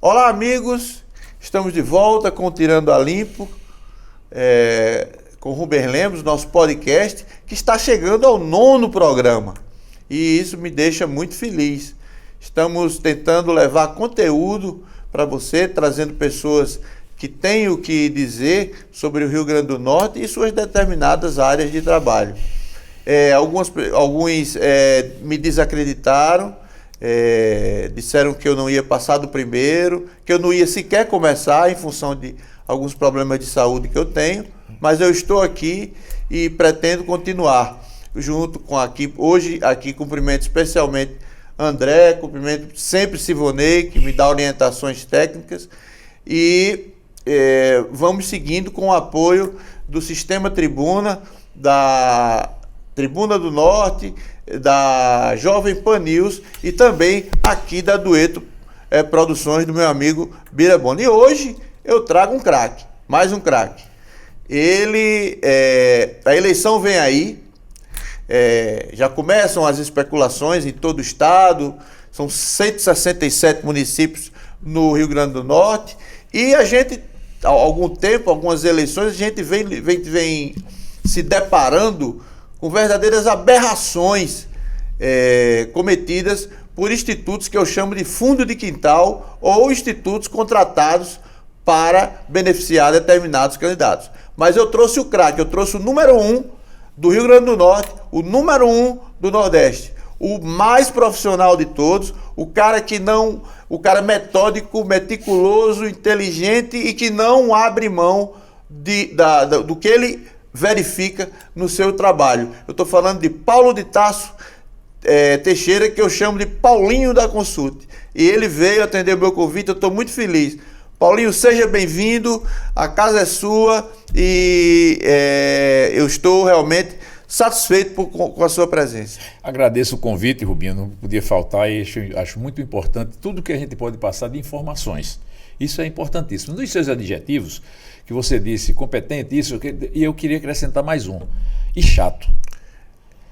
Olá, amigos, estamos de volta com o Tirando a Limpo, com o Rubem Lemos, nosso podcast, que está chegando ao 9º programa. E isso me deixa muito feliz. Estamos tentando levar conteúdo para você, trazendo pessoas que têm o que dizer sobre o Rio Grande do Norte e suas determinadas áreas de trabalho. Alguns me desacreditaram, disseram que eu não ia passar do primeiro, que eu não ia sequer começar em função de alguns problemas de saúde que eu tenho, mas eu estou aqui e pretendo continuar junto com hoje aqui cumprimento especialmente André, cumprimento sempre Sivonei, que me dá orientações técnicas, e vamos seguindo com o apoio do Sistema Tribuna, da Tribuna do Norte, da Jovem Pan News e também aqui da Dueto Produções do meu amigo Birabona. E hoje eu trago um craque, mais um craque. A eleição vem aí, já começam as especulações em todo o estado, são 167 municípios no Rio Grande do Norte, e a gente, há algum tempo, algumas eleições, a gente vem se deparando com verdadeiras aberrações cometidas por institutos que eu chamo de fundo de quintal ou institutos contratados para beneficiar determinados candidatos. Mas eu trouxe o craque, eu trouxe o número 1 do Rio Grande do Norte, o número 1 do Nordeste, o mais profissional de todos, o cara metódico, meticuloso, inteligente e que não abre mão do que ele verifica no seu trabalho. Eu estou falando de Paulo de Tarso Teixeira, que eu chamo de Paulinho da Consulte. E ele veio atender o meu convite, eu estou muito feliz. Paulinho, seja bem-vindo, a casa é sua e eu estou realmente satisfeito com a sua presença. Agradeço o convite, Rubinho, não podia faltar e acho muito importante tudo que a gente pode passar de informações. Isso é importantíssimo. Nos seus adjetivos, que você disse competente, e eu queria acrescentar mais um, e chato.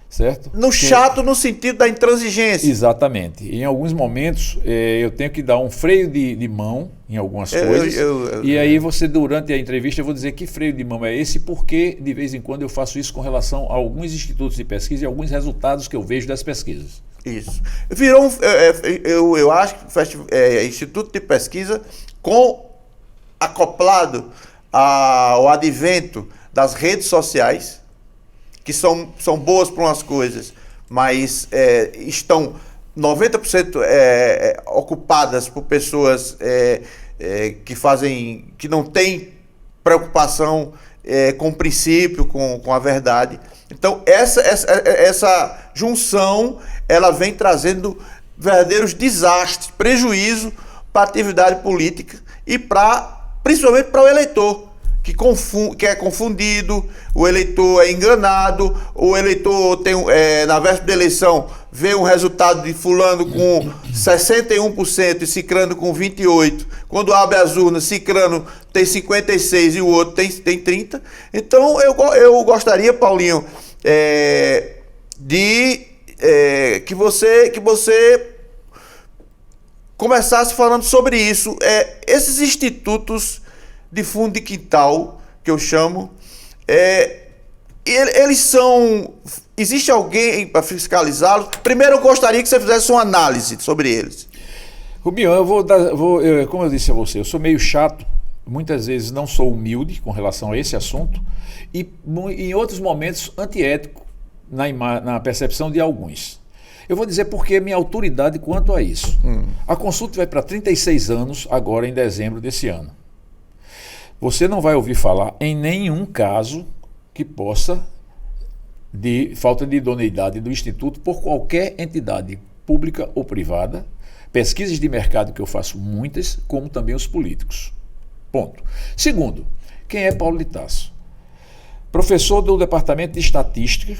Certo? Chato no sentido da intransigência. Exatamente. Em alguns momentos eu tenho que dar um freio de mão em algumas coisas. E aí você, durante a entrevista, eu vou dizer que freio de mão é esse, porque de vez em quando eu faço isso com relação a alguns institutos de pesquisa e alguns resultados que eu vejo das pesquisas. Isso. Virou eu acho que instituto de pesquisa acoplado ao advento das redes sociais, que são boas para umas coisas, mas estão 90% ocupadas por pessoas que não têm preocupação com o princípio, com a verdade. Então, essa junção, ela vem trazendo verdadeiros desastres, prejuízo para a atividade política e principalmente para o eleitor, que é confundido, o eleitor é enganado, o eleitor na véspera da eleição vê um resultado de fulano com 61% e cicrano com 28%. Quando abre as urnas, cicrano tem 56% e o outro tem 30%. Então eu gostaria, Paulinho, que você começasse falando sobre isso. Esses institutos de fundo de quintal, que eu chamo, eles são... Existe alguém para fiscalizá-los? Primeiro eu gostaria que você fizesse uma análise sobre eles. Rubinho, como eu disse a você, eu sou meio chato, muitas vezes não sou humilde com relação a esse assunto e em outros momentos antiético na percepção de alguns. Eu vou dizer porque minha autoridade quanto a isso. A Consulte vai para 36 anos agora em dezembro desse ano. Você não vai ouvir falar em nenhum caso que possa de falta de idoneidade do Instituto por qualquer entidade pública ou privada, pesquisas de mercado que eu faço muitas, como também os políticos. Ponto. Segundo, quem é Paulo de Tarso? Professor do Departamento de Estatística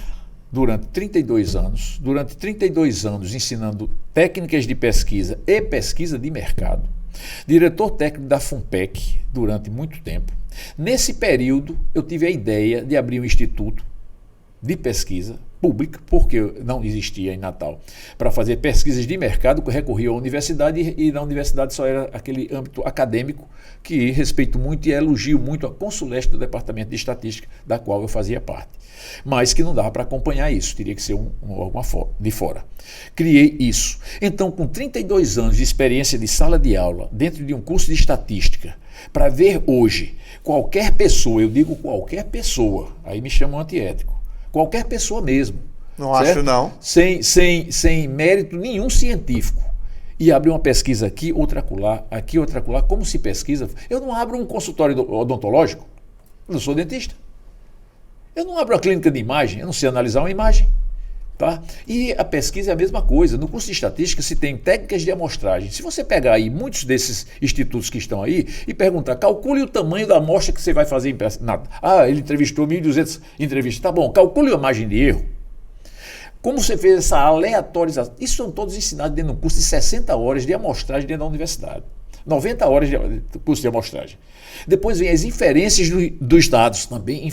durante 32 anos ensinando técnicas de pesquisa e pesquisa de mercado. Diretor técnico da FUNPEC durante muito tempo. Nesse período, eu tive a ideia de abrir um instituto de pesquisa pública, porque não existia em Natal, para fazer pesquisas de mercado, que recorria à universidade, e na universidade só era aquele âmbito acadêmico, que respeito muito e elogio muito a consuleste do Departamento de Estatística, da qual eu fazia parte. Mas que não dava para acompanhar isso, teria que ser um órgão de fora. Criei isso. Então, com 32 anos de experiência de sala de aula, dentro de um curso de estatística, para ver hoje, qualquer pessoa, eu digo qualquer pessoa, aí me chamam antiético, qualquer pessoa mesmo. Não certo? acho não. Sem mérito nenhum científico. E abre uma pesquisa aqui, outra acolá. Como se pesquisa? Eu não abro um consultório odontológico. Eu não sou dentista. Eu não abro uma clínica de imagem. Eu não sei analisar uma imagem. Tá? E a pesquisa é a mesma coisa. No curso de estatística se tem técnicas de amostragem. Se você pegar aí muitos desses institutos que estão aí e perguntar, calcule o tamanho da amostra que você vai fazer em nada. Ele entrevistou 1.200 entrevistas. Tá bom, calcule a margem de erro. Como você fez essa aleatorização? Isso são todos ensinados dentro de um curso de 60 horas de amostragem dentro da universidade. 90 horas de curso de amostragem. Depois vem as inferências dos dados, também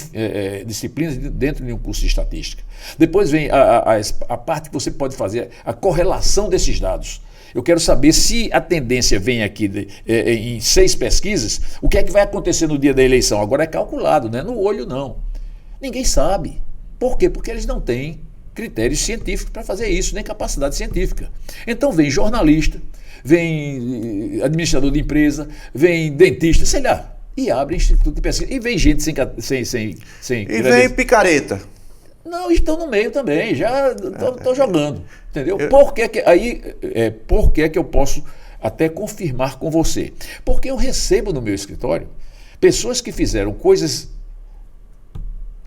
disciplinas dentro de um curso de estatística. Depois vem a parte que você pode fazer, a correlação desses dados. Eu quero saber se a tendência vem aqui em 6 pesquisas, o que é que vai acontecer no dia da eleição? Agora é calculado, não é no olho não. Ninguém sabe. Por quê? Porque eles não têm critérios científicos para fazer isso, nem capacidade científica. Então vem jornalista, vem administrador de empresa, vem dentista, sei lá, e abre instituto de pesquisa. E vem gente sem E vem picareta. Não, estão no meio também, já estão jogando, entendeu? Por que é que eu posso até confirmar com você? Porque eu recebo no meu escritório pessoas que fizeram coisas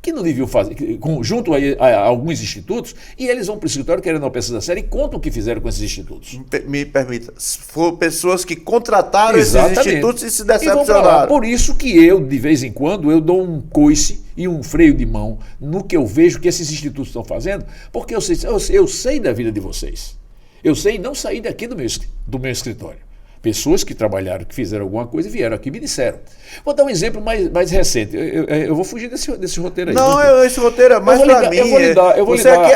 que não deviam fazer, junto a alguns institutos, e eles vão para o escritório querendo uma pesquisa séria e contam o que fizeram com esses institutos. Me permita, foram pessoas que contrataram Exatamente. Esses institutos e se E vão pra lá. decepcionaram. Por isso que eu, de vez em quando, eu dou um coice e um freio de mão no que eu vejo que esses institutos estão fazendo, porque eu sei da vida de vocês. Eu sei não sair daqui do meu escritório. Pessoas que trabalharam, que fizeram alguma coisa e vieram aqui e me disseram. Vou dar um exemplo mais recente. Eu vou fugir desse roteiro aí. Não, esse roteiro é mais para mim.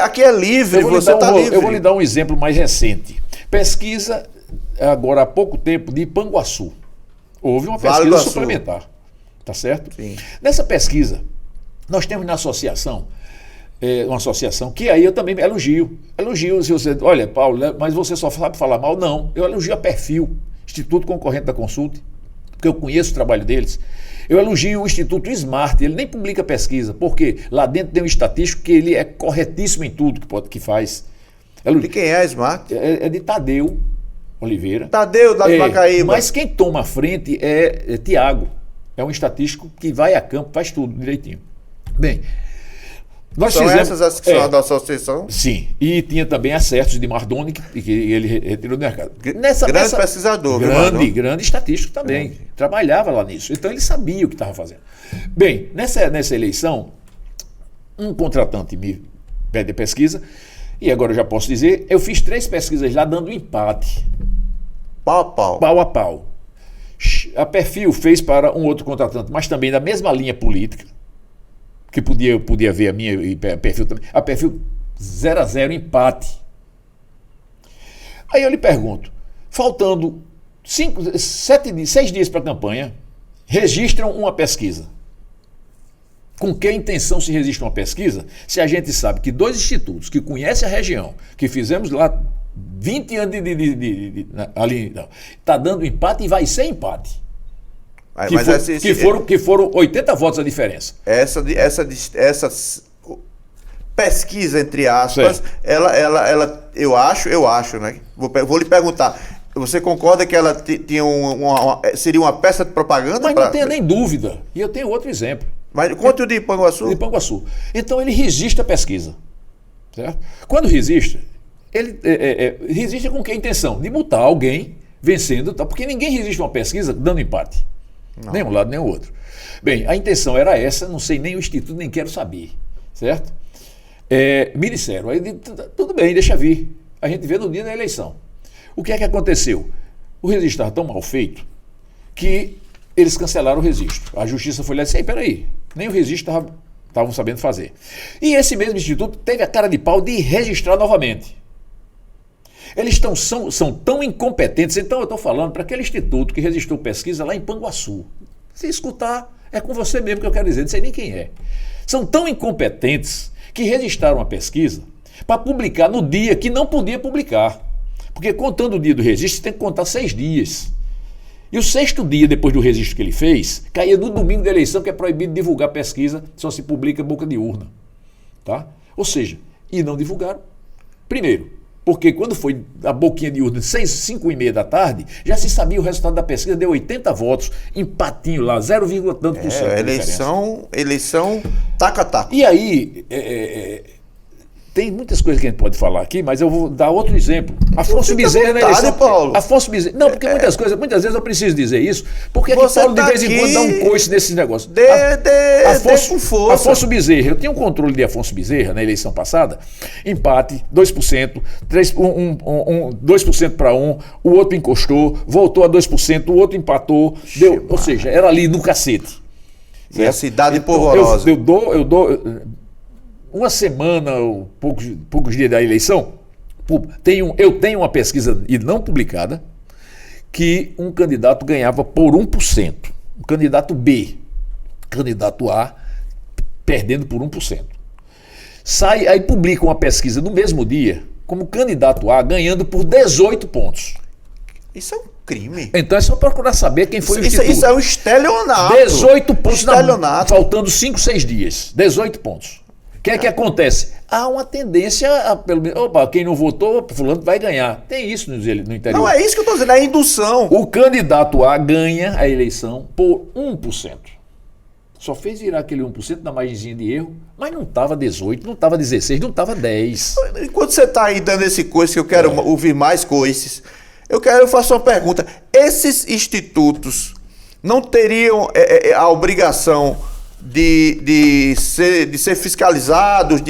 Aqui é livre, você está livre. Eu vou lhe dar um exemplo mais recente. Pesquisa, agora há pouco tempo, de Ipanguaçu. Houve uma pesquisa suplementar. Tá certo? Sim. Nessa pesquisa, nós temos na associação, uma associação que aí eu também elogio. Se você, olha, Paulo, mas você só sabe falar mal? Não. Eu elogio a Perfil, Instituto Concorrente da Consulta, porque eu conheço o trabalho deles. Eu elogio o Instituto Smart, ele nem publica pesquisa, porque lá dentro tem um estatístico que ele é corretíssimo em tudo que faz. De quem é a Smart? É de Tadeu Oliveira. Tadeu, da Macaíba. Mas quem toma a frente é Tiago. É um estatístico que vai a campo, faz tudo direitinho. Bem, são essas as que são da associação? Sim, e tinha também acertos de Mardoni, que ele retirou do mercado. Grande pesquisador. Grande estatístico também. Grande. Trabalhava lá nisso. Então ele sabia o que estava fazendo. Bem, nessa eleição, um contratante me pede pesquisa, e agora eu já posso dizer, eu fiz 3 pesquisas lá dando empate. Pau a pau. Pau a pau. A Perfil fez para um outro contratante, mas também da mesma linha política, que podia ver a minha e a Perfil também. A Perfil 0-0, empate. Aí eu lhe pergunto, faltando 6 dias para a campanha, registram uma pesquisa. Com que intenção se registra uma pesquisa? Se a gente sabe que 2 institutos que conhecem a região, que fizemos lá 20 anos ali, está dando empate e vai ser empate. Que foram 80 votos a diferença. Essa pesquisa, entre aspas, ela eu acho, né? Vou lhe perguntar. Você concorda que ela seria uma peça de propaganda? Mas não tenha nem dúvida. E eu tenho outro exemplo. Mas conte o de Ipanguaçu. De Ipanguaçu. Então ele registra a pesquisa. Certo? Quando registra, ele registra com que intenção? De multar alguém vencendo, porque ninguém registra uma pesquisa dando empate. Não. Nem um lado, nem o outro. Bem, a intenção era essa, não sei nem o instituto, nem quero saber. Certo? Me disseram, aí tudo bem, deixa vir. A gente vê no dia da eleição. O que é que aconteceu? O registro estava tão mal feito que eles cancelaram o registro. A justiça foi lá e disse, peraí, nem o registro estava estavam sabendo fazer. E esse mesmo instituto teve a cara de pau de registrar novamente. Eles são tão incompetentes. Então eu estou falando para aquele instituto que registrou pesquisa lá em Panguaçu. Se escutar, é com você mesmo que eu quero dizer, não sei nem quem é. São tão incompetentes que registraram a pesquisa para publicar no dia que não podia publicar. Porque contando o dia do registro, tem que contar 6 dias. E o 6º dia depois do registro que ele fez, caía no domingo da eleição, que é proibido divulgar pesquisa, só se publica boca de urna. Tá? Ou seja, e não divulgaram. Primeiro, porque quando foi a boquinha de urna, 5h30 da tarde, já se sabia o resultado da pesquisa, deu 80 votos, empatinho lá, 0, tanto por cento. Eleição taco a taco. E aí, tem muitas coisas que a gente pode falar aqui, mas eu vou dar outro exemplo. Afonso Bezerra na eleição. Paulo. Afonso Bezerra. Não, porque muitas vezes eu preciso dizer isso, porque é que Você Paulo de tá vez em aqui, quando dá um coice nesses negócios. Dê com força. Afonso Bezerra, eu tinha um controle de Afonso Bezerra na eleição passada, empate, 2%, 2% para um, o outro encostou, voltou a 2%, o outro empatou, deu, ou seja, era ali no cacete. E a cidade Então, polvorosa. Eu dou uma semana ou poucos dias da eleição, eu tenho uma pesquisa e não publicada que um candidato ganhava por 1%. Um candidato B, candidato A, perdendo por 1%. Aí publica uma pesquisa no mesmo dia, como candidato A ganhando por 18 pontos. Isso é um crime. Então é só procurar saber quem foi o instituto. Isso é um estelionato. 18 pontos, faltando 5, 6 dias. 18 pontos. O que é que acontece? Há uma tendência pelo menos, quem não votou, fulano vai ganhar. Tem isso no interior. Não, é isso que eu estou dizendo, é indução. O candidato A ganha a eleição por 1%. Só fez virar aquele 1% na margenzinha de erro, mas não estava 18, não estava 16, não estava 10. Enquanto você está aí dando esse coice, que eu quero ouvir mais coices, eu faço uma pergunta. Esses institutos não teriam a obrigação de ser fiscalizados,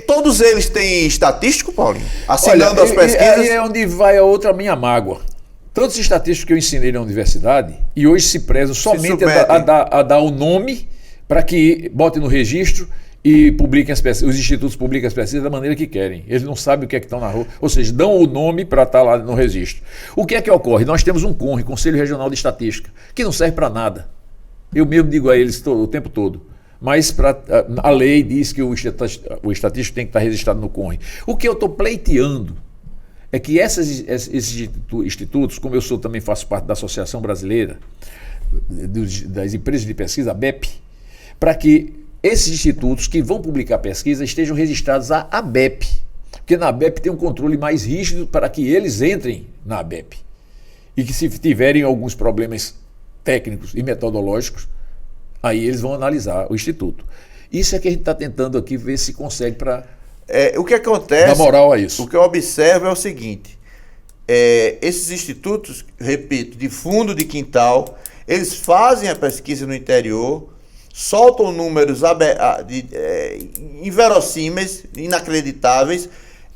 todos eles têm estatístico, Paulinho? Assinando as pesquisas? Aí é onde vai a outra minha mágoa. Todos os estatísticos que eu ensinei na universidade, e hoje se prezam somente a dar o nome para que botem no registro e publiquem as pesquisas. Os institutos publicam as pesquisas da maneira que querem. Eles não sabem o que é que estão na rua. Ou seja, dão o nome para estar lá no registro. O que é que ocorre? Nós temos um CONRE, Conselho Regional de Estatística, que não serve para nada. Eu mesmo digo a eles o tempo todo. Mas a lei diz que o estatístico tem que estar registrado no CONRE. O que eu estou pleiteando é que esses institutos, como eu também faço parte da Associação Brasileira das Empresas de Pesquisa, a ABEP, para que esses institutos que vão publicar pesquisa estejam registrados à ABEP. Porque na ABEP tem um controle mais rígido para que eles entrem na ABEP. E que se tiverem alguns problemas técnicos e metodológicos, aí eles vão analisar o instituto. Isso é que a gente está tentando aqui ver se consegue para o que acontece, dar moral a isso. O que eu observo é o seguinte, esses institutos, repito, de fundo de quintal, eles fazem a pesquisa no interior, soltam números inverossímeis, inacreditáveis,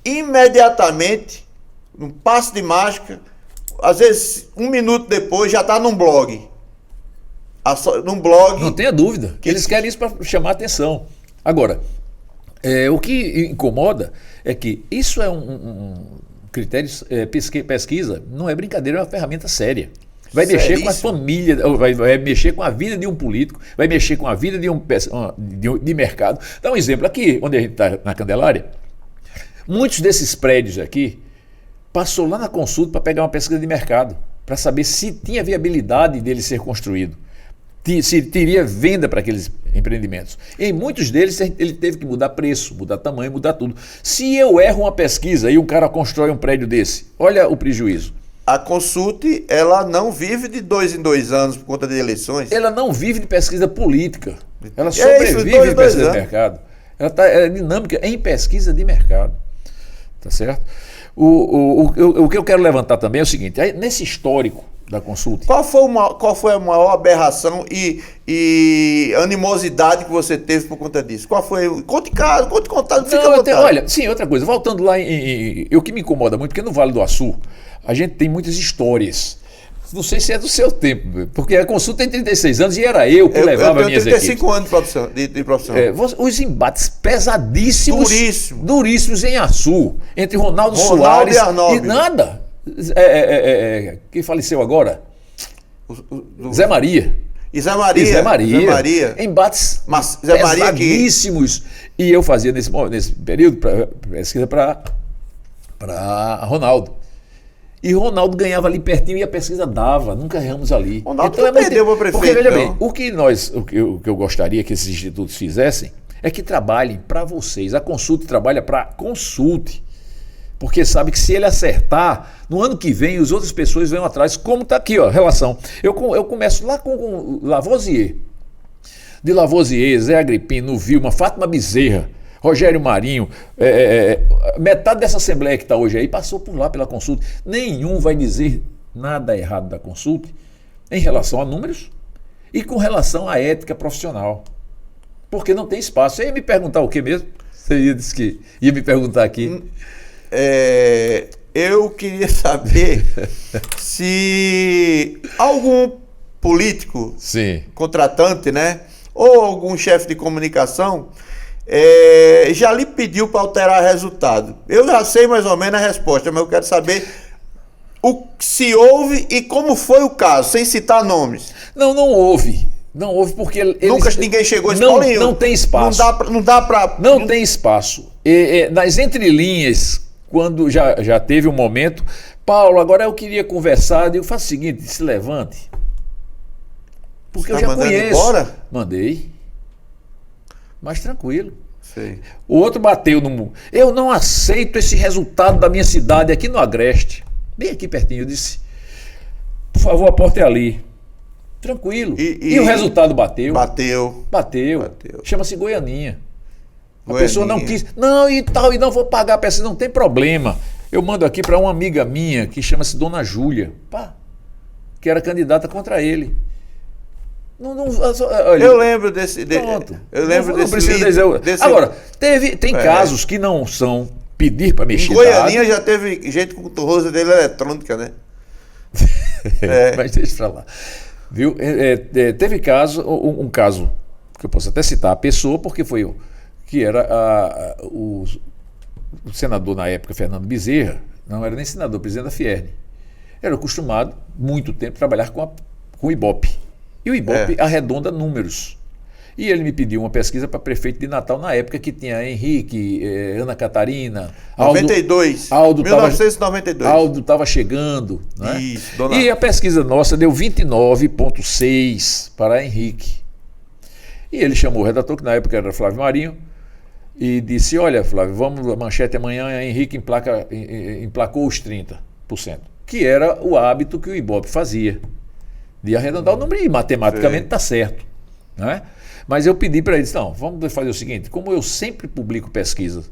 imediatamente, num passe de mágica, às vezes 1 minuto depois já está num blog. Num blog. Não tenha dúvida. Eles querem isso para chamar a atenção. Agora, o que incomoda é que isso é um critério, pesquisa, não é brincadeira, é uma ferramenta séria. Vai mexer com a família, vai mexer com a vida de um político, vai mexer com a vida de mercado. Dá um exemplo aqui, onde a gente está na Candelária, muitos desses prédios aqui passou lá na consulta para pegar uma pesquisa de mercado, para saber se tinha viabilidade dele ser construído, se teria venda para aqueles empreendimentos. Em muitos deles ele teve que mudar preço, mudar tamanho, mudar tudo. Se eu erro uma pesquisa e um cara constrói um prédio desse, olha o prejuízo. A Consulte, ela não vive de 2 em 2 anos por conta de eleições? Ela não vive de pesquisa política. Ela sobrevive de pesquisa de mercado. Ela é dinâmica em pesquisa de mercado. Tá certo? O que eu quero levantar também é o seguinte, nesse histórico da Consulte. Qual foi a maior aberração e animosidade que você teve por conta disso? Qual foi? Conte contado, fica à vontade. Olha, sim, outra coisa, voltando lá o que me incomoda muito, porque no Vale do Açu, a gente tem muitas histórias. Não sei se é do seu tempo, porque a consulta tem 36 anos e era eu que levava eu minhas tenho equipes. 35 anos de profissão. Os embates pesadíssimos, duríssimos em Açu, entre Ronaldo Soares e Arnaldo. E nada. Quem faleceu agora? Zé Maria. E Zé Maria. Embates Zé Maria pesadíssimos. E eu fazia nesse período pesquisa para Ronaldo. E Ronaldo ganhava ali pertinho e a pesquisa dava, nunca erramos ali. Ronaldo então, perdeu para o prefeito. Porque, veja bem, o que eu gostaria que esses institutos fizessem é que trabalhem para vocês. A Consulte trabalha para Consulte. Porque sabe que se ele acertar, no ano que vem, as outras pessoas vêm atrás. Como está aqui, ó, a relação. Eu começo lá com Lavoisier. De Lavoisier, Zé Agripino, Vilma, Fátima Bezerra, Rogério Marinho, metade dessa assembleia que está hoje aí passou por lá pela Consulte. Nenhum vai dizer nada errado da Consulte em relação a números e com relação à ética profissional. Porque não tem espaço. Você ia me perguntar o que mesmo? Você disse que ia me perguntar aqui. Eu queria saber se algum político, sim, contratante, né, ou algum chefe de comunicação já lhe pediu para alterar resultado. Eu já sei mais ou menos a resposta, mas eu quero saber se houve e como foi o caso, sem citar nomes. Não houve. Não houve porque nunca ninguém chegou a não tem espaço. Não tem espaço. Nas entrelinhas, quando já teve um momento, Paulo, agora eu queria conversar, eu faço o seguinte, se levante. Porque eu já conheço. Embora? Mandei. Mas tranquilo. Sei. O outro bateu no... Eu não aceito esse resultado da minha cidade aqui no Agreste. Bem aqui pertinho. Eu disse, por favor, a porta é ali. Tranquilo. E o resultado bateu. Bateu. Chama-se Goianinha. A pessoa não quis. Não, e não vou pagar a peça. Não tem problema. Eu mando aqui para uma amiga minha que chama-se Dona Júlia. Que era candidata contra ele. Olha, eu lembro desse. Eu lembro desse. Agora, tem casos que não são pedir para mexer. Goianinha já teve gente com torrosa dele eletrônica, né? Mas deixa pra lá. Viu? Teve um caso que eu posso até citar a pessoa, porque foi que era o senador na época, Fernando Bezerra, não era nem senador, presidente da Fierne. Era acostumado, muito tempo, trabalhar com o Ibope. E o Ibope arredonda números. E ele me pediu uma pesquisa para prefeito de Natal na época que tinha Henrique, Ana Catarina, 1992. Aldo estava chegando. Né? Isso, e a pesquisa nossa deu 29,6 para Henrique. E ele chamou o redator, que na época era Flávio Marinho, e disse, olha, Flávio, vamos à manchete amanhã, Henrique emplacou os 30%, que era o hábito que o Ibope fazia, de arredondar o número, e matematicamente está certo. Né? Mas eu pedi para eles, não, vamos fazer o seguinte, como eu sempre publico pesquisas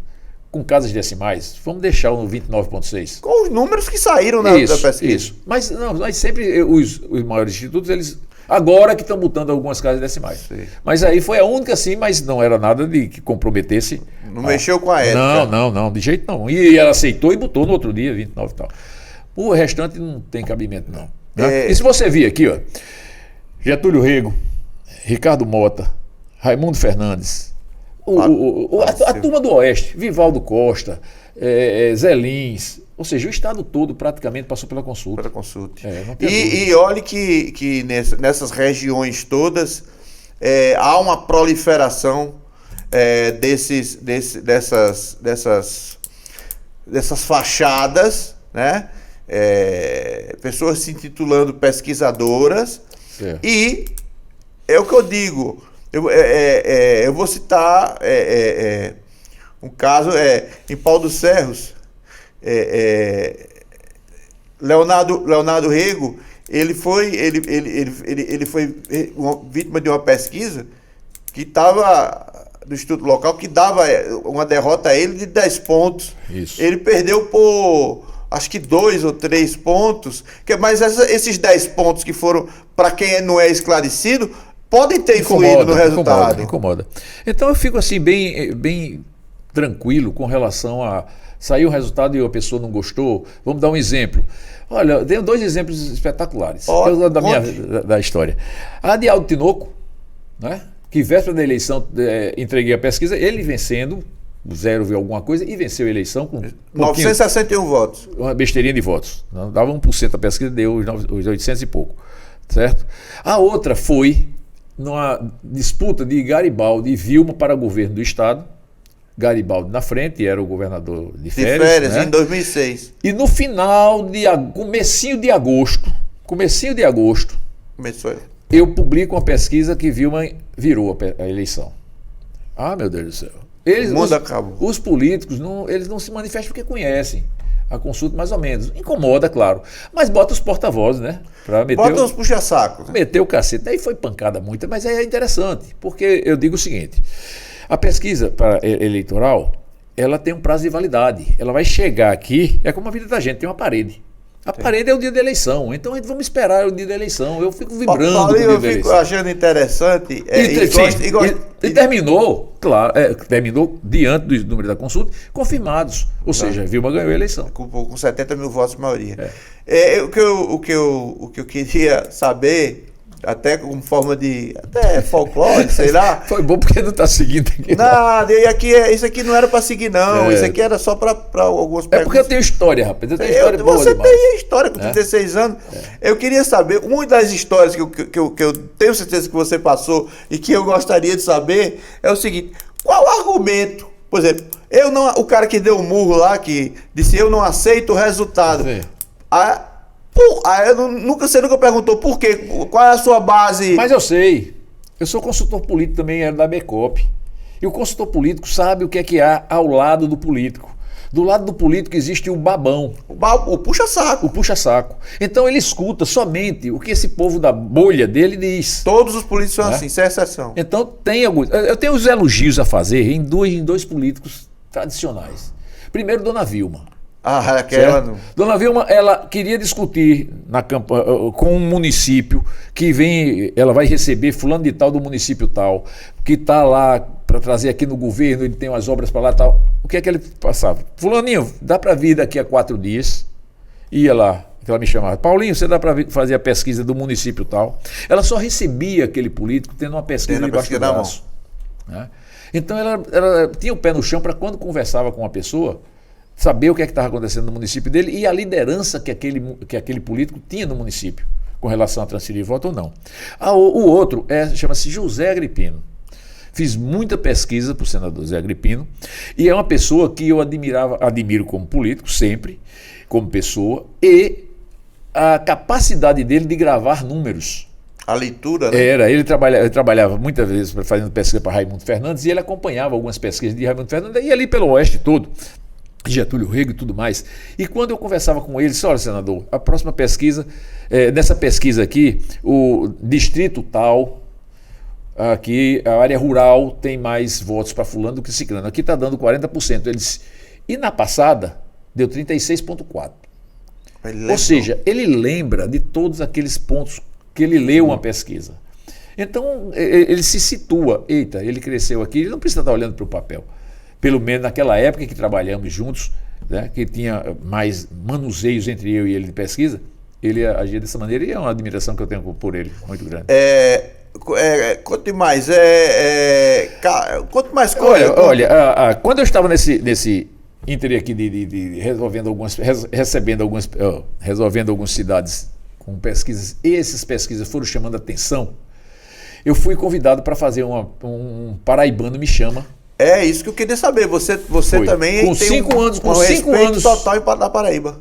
com casas decimais, vamos deixar no 29,6. Com os números que saíram da pesquisa. Isso, mas sempre os maiores institutos, eles... Agora que estão botando algumas casas decimais. Sim. Mas aí foi a única, sim, mas não era nada de que comprometesse. Não mexeu com a ética. Não, de jeito não. E ela aceitou e botou no outro dia, 29 e tal. O restante não tem cabimento, não. Né? E se você vir aqui, ó, Getúlio Rego, Ricardo Mota, Raimundo Fernandes, a turma do Oeste, Vivaldo Costa, Zé Lins, ou seja, o estado todo praticamente passou pela Consulte. E olhe que nessas regiões todas há uma proliferação dessas fachadas, né? Pessoas se intitulando pesquisadoras. Certo. E é o que eu digo. Eu vou citar um caso em Pau dos Ferros. Leonardo Rego, ele foi vítima de uma pesquisa que estava do Instituto Local, que dava uma derrota a ele de 10 pontos. Isso. Ele perdeu por acho que 2 ou 3 pontos, mas esses 10 pontos que foram, para quem não é esclarecido, podem ter influído no resultado. Incomoda. Então eu fico assim bem tranquilo com relação a sair o resultado e a pessoa não gostou. Vamos dar um exemplo. Olha, eu tenho 2 exemplos espetaculares da história. A de Aldo Tinoco, né, que véspera da eleição entreguei a pesquisa, ele vencendo, 0, alguma coisa, e venceu a eleição com 961 votos. Uma besteirinha de votos. Não, dava 1% da pesquisa, deu os 800 e pouco. Certo? A outra foi numa disputa de Garibaldi e Vilma para o governo do estado. Garibaldi na frente, era o governador de férias, né? Em 2006. E no final comecinho de agosto, Começou. Eu publico uma pesquisa que Vilma virou a eleição. Ah, meu Deus do céu. O mundo acabou. Os políticos, eles não se manifestam porque conhecem a consulta mais ou menos. Incomoda, claro. Mas bota os porta-vozes, né? Bota os puxa-sacos. Né? Meteu o cacete. Daí foi pancada muita, mas é interessante. Porque eu digo o seguinte, a pesquisa eleitoral, ela tem um prazo de validade. Ela vai chegar aqui, é como a vida da gente, tem uma parede. A parede é o dia da eleição, então vamos esperar o dia da eleição. Eu fico vibrando com o dia da eleição. Eu fico achando interessante. E terminou, claro, terminou diante do número da consulta, confirmados. Ou seja, Vilma ganhou a eleição. Com 70 mil votos de maioria. O que eu queria saber, até como forma de folclore, sei lá. Foi bom porque não está seguindo aqui. Nada, e aqui isso aqui não era para seguir, não. Isso aqui era só para algumas perguntas. É porque eu tenho história, rapaz. Eu tenho história boa Você demais. tem história com 36 anos. Eu queria saber, uma das histórias que eu tenho certeza que você passou e que eu gostaria de saber é o seguinte: qual argumento, por exemplo, o cara que deu o murro lá, que disse eu não aceito o resultado. Você nunca perguntou por quê? Qual é a sua base? Mas eu sei. Eu sou consultor político também, era da BECOP. E o consultor político sabe o que é que há ao lado do político. Do lado do político existe o babão. O puxa-saco. O puxa-saco. Então ele escuta somente o que esse povo da bolha dele diz. Todos os políticos são assim, sem exceção. Então tem alguns. Eu tenho os elogios a fazer em dois políticos tradicionais. Primeiro, Dona Vilma. Aquela. Dona Vilma, ela queria discutir na campanha com um município que ela vai receber fulano de tal do município tal, que está lá para trazer aqui no governo, ele tem umas obras para lá e tal. O que é que ele passava? Fulaninho, dá para vir daqui a 4 dias. Ia lá, ela me chamava, Paulinho, você dá para fazer a pesquisa do município tal. Ela só recebia aquele político tendo uma pesquisa debaixo do braço. Né? Então ela tinha o pé no chão para quando conversava com uma pessoa, saber o que é que estava acontecendo no município dele e a liderança que aquele político tinha no município, com relação a transferir voto ou não. O outro chama-se José Agripino. Fiz muita pesquisa para o senador José Agripino e é uma pessoa que eu admiro como político, sempre, como pessoa, e a capacidade dele de gravar números. A leitura, né? Ele trabalhava muitas vezes fazendo pesquisa para Raimundo Fernandes e ele acompanhava algumas pesquisas de Raimundo Fernandes e ali pelo Oeste todo. Getúlio Rego e tudo mais. E quando eu conversava com ele, disse, olha, senador, a próxima pesquisa, nessa pesquisa aqui, o distrito tal, aqui a área rural tem mais votos para fulano do que ciclano. Aqui está dando 40%. Ele disse, e na passada deu 36,4%. Ou seja, ele lembra de todos aqueles pontos que ele leu uma pesquisa. Então, ele se situa. Eita, ele cresceu aqui, ele não precisa estar olhando para o papel. Pelo menos naquela época que trabalhamos juntos, né, que tinha mais manuseios entre eu e ele de pesquisa, ele agia dessa maneira e é uma admiração que eu tenho por ele, muito grande. Conte mais. Conte mais coisas. Olha, quando eu estava nesse ínter aqui de resolvendo algumas cidades com pesquisas, e essas pesquisas foram chamando a atenção, eu fui convidado para fazer um paraibano me chama. É isso que eu queria saber. Você também com tem 5 anos, com 5 anos total da Paraíba.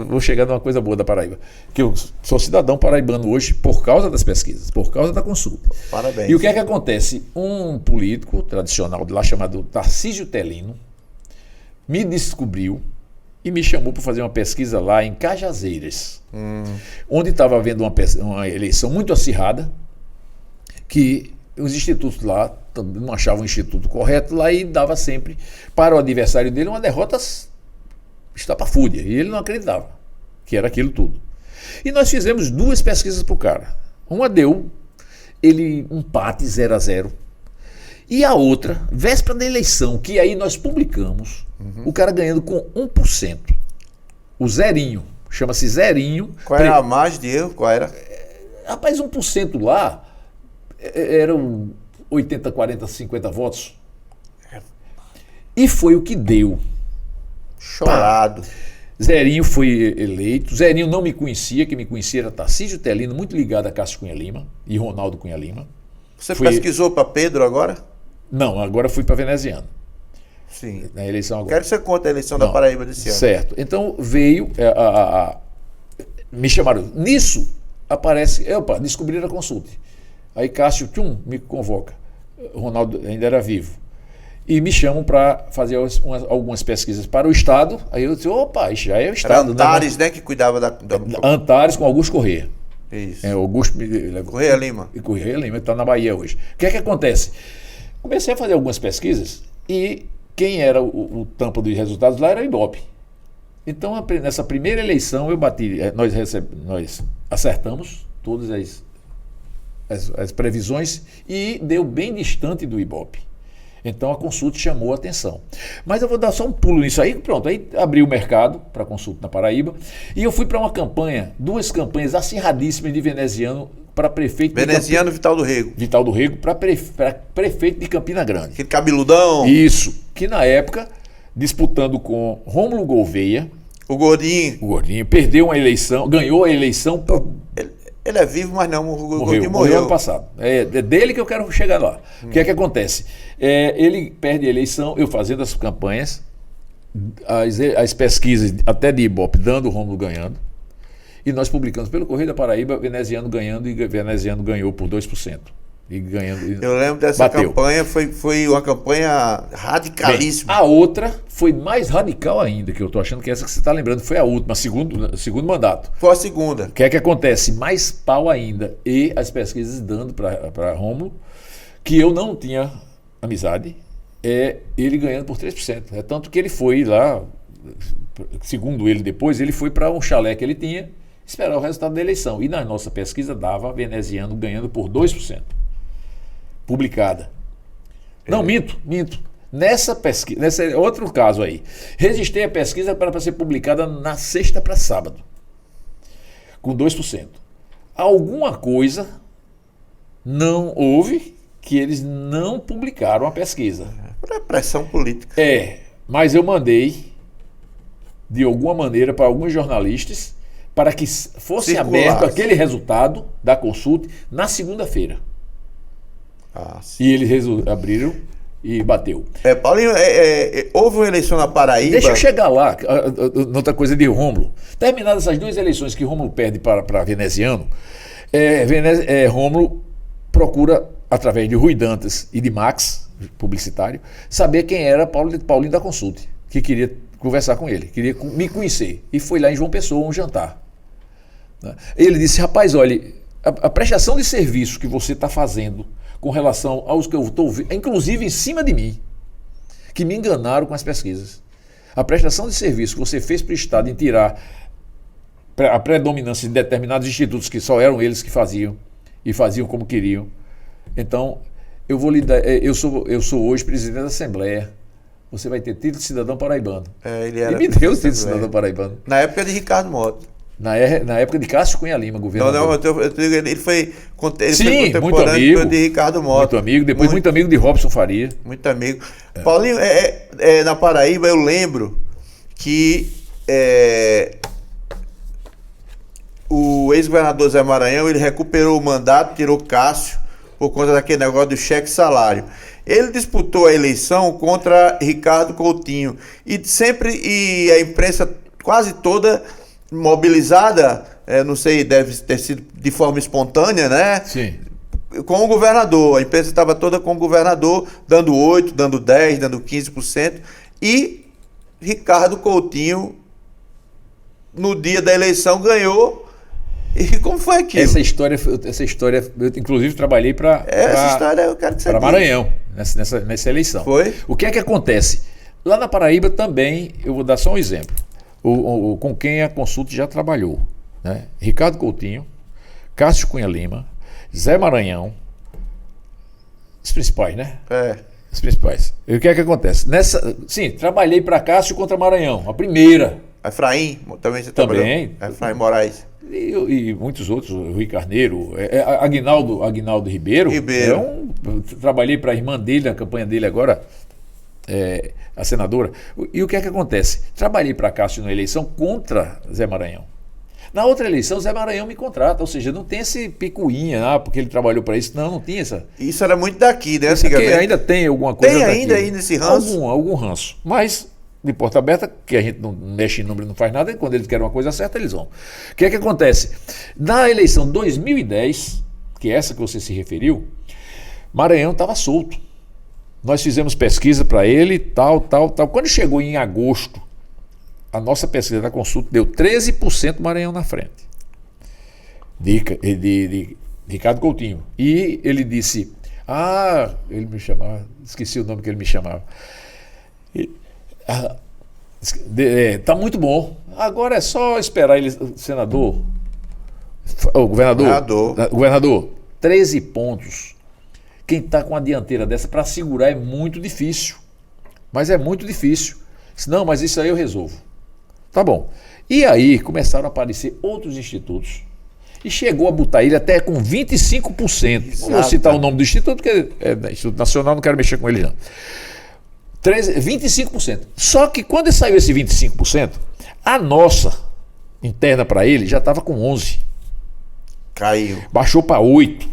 Vou chegar numa coisa boa da Paraíba, que eu sou cidadão paraibano hoje por causa das pesquisas, por causa da consulta. Parabéns. E o que é que acontece? Um político tradicional de lá chamado Tarcísio Telino me descobriu e me chamou para fazer uma pesquisa lá em Cajazeiras, onde estava havendo uma eleição muito acirrada, que os institutos lá não achavam o instituto correto lá e dava sempre para o adversário dele uma derrota estapafúrdia. E ele não acreditava que era aquilo tudo. E nós fizemos 2 pesquisas para o cara. Uma deu ele empate 0-0 E a outra, véspera da eleição, que aí nós publicamos, o cara ganhando com 1%. O zerinho, chama-se zerinho. Qual era a margem de erro? Qual era? Rapaz, 1% lá eram 80, 40, 50 votos. E foi o que deu. Chorado. Zerinho foi eleito. Zerinho não me conhecia, quem me conhecia era Tarcísio Telino, muito ligado a Cássio Cunha Lima e Ronaldo Cunha Lima. Você pesquisou para Pedro agora? Não, agora fui para Veneziano. Sim. Na eleição agora. Quero que você conte a eleição da Paraíba desse ano. Certo. Então veio, me chamaram. Nisso aparece, descobriram a consulta. Aí Cássio me convoca. Ronaldo ainda era vivo. E me chamam para fazer algumas pesquisas para o Estado. Aí eu disse, opa, isso já é o Estado. Era Antares, né, que cuidava da... Antares com Augusto Corrêa. Isso. Corrêa Lima. Corrêa Lima, está na Bahia hoje. O que acontece? Comecei a fazer algumas pesquisas e quem era o tampa dos resultados lá era o Ibope. Então, nessa primeira eleição, nós acertamos todas as previsões e deu bem distante do Ibope. Então a consulta chamou a atenção. Mas eu vou dar só um pulo nisso aí, pronto. Aí abri o mercado para consulta na Paraíba e eu fui para uma campanha, 2 campanhas acirradíssimas de veneziano para prefeito. Veneziano e Vital do Rego. Vital do Rego para prefeito de Campina Grande. Aquele cabeludão. Isso. Que na época, disputando com Rômulo Gouveia. O Gordinho. O Gordinho perdeu uma eleição, ganhou a eleição por... Ele é vivo, mas não, o Gordinho morreu ano passado. É dele que eu quero chegar lá. O que é que acontece? Ele perde a eleição, eu fazendo as campanhas, as pesquisas até de Ibope, dando o Rômulo ganhando, e nós publicamos pelo Correio da Paraíba, Veneziano ganhando, e Veneziano ganhou por 2%. E ganhando, eu lembro dessa campanha, foi uma campanha radicalíssima. Bem, a outra foi mais radical ainda, que eu estou achando que essa que você está lembrando, foi a última, segundo mandato. Foi a segunda. O que é que acontece? Mais pau ainda. E as pesquisas dando para Rômulo, que eu não tinha amizade, ele ganhando por 3%. É tanto que ele foi lá, segundo ele depois, ele foi para um chalé que ele tinha, esperar o resultado da eleição. E na nossa pesquisa dava Veneziano ganhando por 2%. Publicada. Não, minto. Nessa pesquisa, nesse outro caso aí, registrei a pesquisa para ser publicada na sexta para sábado, com 2%. Alguma coisa não houve que eles não publicaram a pesquisa. Por pressão política. Mas eu mandei, de alguma maneira, para alguns jornalistas, para que fosse aberto aquele resultado da consulta na segunda-feira. E eles abriram e bateu. Paulinho, houve uma eleição na Paraíba. Deixa eu chegar lá, outra coisa de Rômulo. Terminadas essas 2 eleições que Rômulo perde para Veneziano, Rômulo procura, através de Rui Dantas e de Max, publicitário, saber quem era Paulinho da Consulte, que queria conversar com ele, queria me conhecer. E foi lá em João Pessoa, um jantar. Ele disse, rapaz, olha, a prestação de serviço que você está fazendo com relação aos que eu estou vendo, inclusive em cima de mim, que me enganaram com as pesquisas. A prestação de serviço que você fez para o Estado em tirar a predominância de determinados institutos que só eram eles que faziam, e faziam como queriam. Então, eu vou lhe dar, eu sou hoje presidente da Assembleia, você vai ter título de cidadão paraibano. Ele me deu o título de cidadão paraibano. Na época de Ricardo Mota. Na época de Cássio Cunha Lima, governador. Ele foi contemporâneo muito amigo, de Ricardo Mota. Muito amigo, depois muito amigo de Robson Faria. Muito amigo. Paulinho, na Paraíba eu lembro que o ex-governador Zé Maranhão, ele recuperou o mandato, tirou Cássio, por conta daquele negócio do cheque-salário. Ele disputou a eleição contra Ricardo Coutinho. E a imprensa quase toda mobilizada, não sei, deve ter sido de forma espontânea, né? Sim. Com o governador. A imprensa estava toda com o governador, dando 8%, dando 10%, dando 15%. E Ricardo Coutinho, no dia da eleição, ganhou. E como foi aquilo? Essa história eu inclusive trabalhei para Maranhão, nessa eleição. Foi? O que é que acontece? Lá na Paraíba também, eu vou dar só um exemplo. Com quem a consulta já trabalhou, né? Ricardo Coutinho, Cássio Cunha Lima, Zé Maranhão, Os principais, né? É. Os principais. E o que é que acontece? Sim, trabalhei para Cássio contra Maranhão, a primeira. Efraim, também você Também. trabalhou? Efraim Moraes. E muitos outros, o Rui Carneiro, Aguinaldo Ribeiro. Trabalhei para a irmã dele, na campanha dele agora, a senadora. E o que é que acontece? Trabalhei para Cássio na eleição contra Zé Maranhão. Na outra eleição, Zé Maranhão me contrata, ou seja, não tem esse picuinha, porque ele trabalhou para isso. Não tinha essa. Isso era muito daqui, né? Porque ainda tem alguma coisa tem daqui. ainda esse ranço? Algum ranço. Mas, de porta aberta, que a gente não mexe em número, não faz nada, e quando eles querem uma coisa certa, eles vão. O que é que acontece? Na eleição 2010, que é essa que você se referiu, Maranhão estava solto. Nós fizemos pesquisa para ele, tal. Quando chegou em agosto, a nossa pesquisa da consulta deu 13% Maranhão na frente. De Ricardo Coutinho. E ele disse, ele me chamava, esqueci o nome que ele me chamava. Tá muito bom. Agora é só esperar ele, governador, 13 pontos. Quem está com a dianteira dessa para segurar é muito difícil. Mas é muito difícil. Não, mas isso aí eu resolvo. Tá bom. E aí começaram a aparecer outros institutos. E chegou a botar ele até com 25%. Exato. Não vou citar o nome do instituto, porque é Instituto Nacional, não quero mexer com ele não. 25%. Só que quando saiu esse 25%, a nossa interna para ele já estava com 11%. Caiu. Baixou para 8%.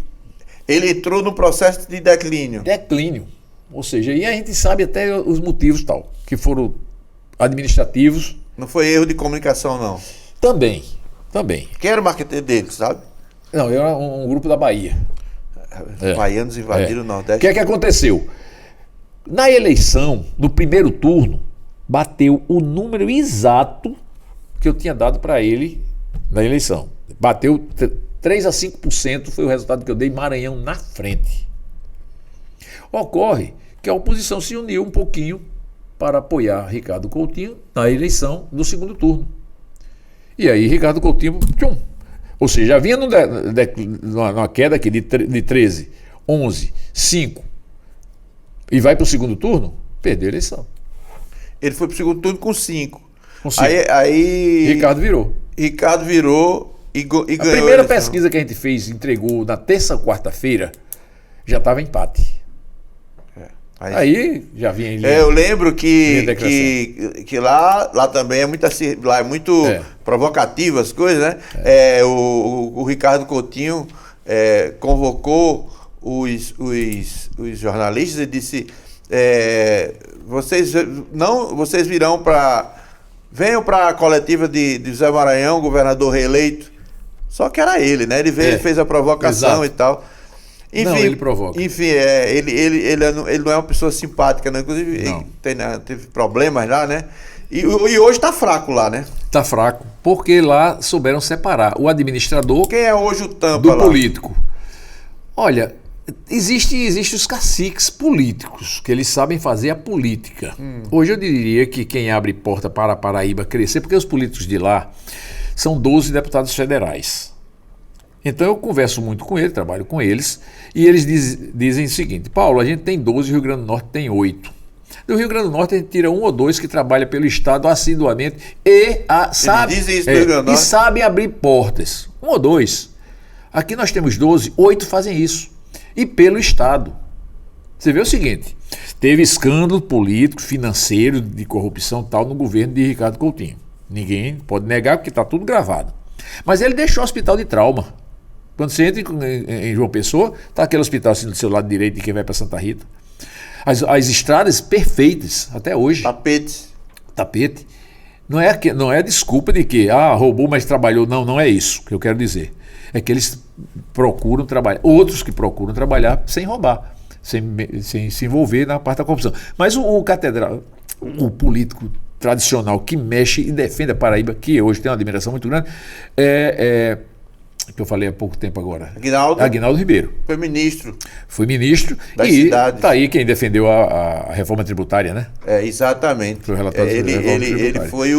Ele entrou no processo de declínio. Ou seja, e a gente sabe até os motivos tal, que foram administrativos. Não foi erro de comunicação, não? Também. Quem era o marqueteiro dele, sabe? Não, era um grupo da Bahia. Baianos invadiram o Nordeste. O que é que aconteceu? Na eleição, no primeiro turno, bateu o número exato que eu tinha dado para ele na eleição. Bateu 3 a 5% foi o resultado que eu dei, Maranhão na frente. Ocorre que a oposição se uniu um pouquinho para apoiar Ricardo Coutinho na eleição do segundo turno. E aí Ricardo Coutinho, ou seja, já vinha numa queda aqui de 13, 11, 5, e vai para o segundo turno, perdeu a eleição. Ele foi para o segundo turno com 5. Aí Ricardo virou e ganhou. A primeira pesquisa que a gente fez, entregou na terça ou quarta-feira, já estava empate. Aí já vinha ele. Eu lembro que lá também é muito provocativo as coisas, né? O Ricardo Coutinho convocou os jornalistas e disse: vocês venham para a coletiva de Zé Maranhão, governador reeleito. Só que era ele, né? Ele veio, ele fez a provocação. Exato. E tal. Enfim, não, ele provoca. Enfim, ele não é uma pessoa simpática, não. Inclusive, teve problemas lá, né? E hoje está fraco lá, né? Está fraco, porque lá souberam separar o administrador. Quem é hoje o tampa do lá? Político. Olha, existe os caciques políticos, que eles sabem fazer a política. Hoje eu diria que quem abre porta para a Paraíba crescer, porque os políticos de lá são 12 deputados federais. Então eu converso muito com eles, trabalho com eles, e eles dizem o seguinte: Paulo, a gente tem 12, o Rio Grande do Norte tem 8. Do Rio Grande do Norte a gente tira 1 ou 2 que trabalha pelo Estado assiduamente e sabe abrir portas. 1 ou 2. Aqui nós temos 12, 8 fazem isso. E pelo Estado. Você vê o seguinte: teve escândalo político, financeiro, de corrupção tal no governo de Ricardo Coutinho. Ninguém pode negar porque está tudo gravado. Mas ele deixou o hospital de trauma. Quando você entra em João Pessoa, está aquele hospital assim do seu lado direito de quem vai para Santa Rita. As estradas perfeitas, até hoje. Tapete. Não é desculpa de que roubou, mas trabalhou. Não é isso que eu quero dizer. É que eles procuram trabalhar. Outros que procuram trabalhar sem roubar, sem se envolver na parte da corrupção. Mas o político tradicional que mexe e defende a Paraíba, que hoje tem uma admiração muito grande, que eu falei há pouco tempo agora. Aguinaldo Ribeiro. Foi ministro das e cidades. Tá aí quem defendeu a reforma tributária, né? Exatamente. Foi o relatório da reforma tributária. Ele foi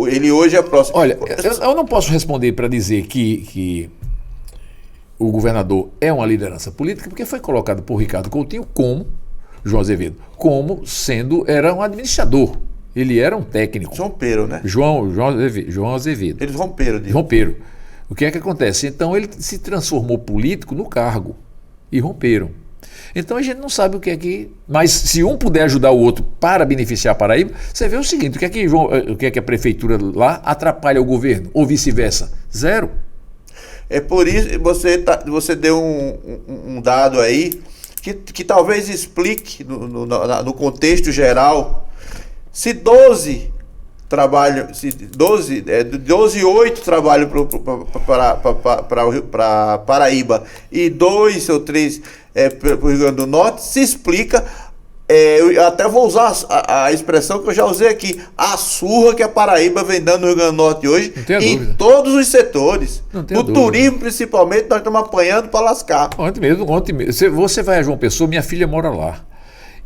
ele hoje é próximo. Olha, eu não posso responder para dizer que o governador é uma liderança política porque foi colocado por Ricardo Coutinho como João Azevedo, como era um administrador. Ele era um técnico. Romperam, né? João Azevedo. Eles romperam. Romperam. O que é que acontece? Então ele se transformou político no cargo e romperam. Então a gente não sabe o que é que... Mas se um puder ajudar o outro para beneficiar a Paraíba, você vê o seguinte, o que é que a prefeitura lá atrapalha o governo, ou vice-versa? Zero. É por isso que você deu um dado aí que talvez explique no contexto geral, se 12 e 8 trabalham para Paraíba e 2 ou 3 para o Rio Grande do Norte, se explica, eu até vou usar a expressão que eu já usei aqui, a surra que a Paraíba vem dando no Rio Grande do Norte hoje, em todos os setores. No turismo, principalmente, nós estamos apanhando para lascar. Ontem mesmo, você vai a João Pessoa, minha filha mora lá.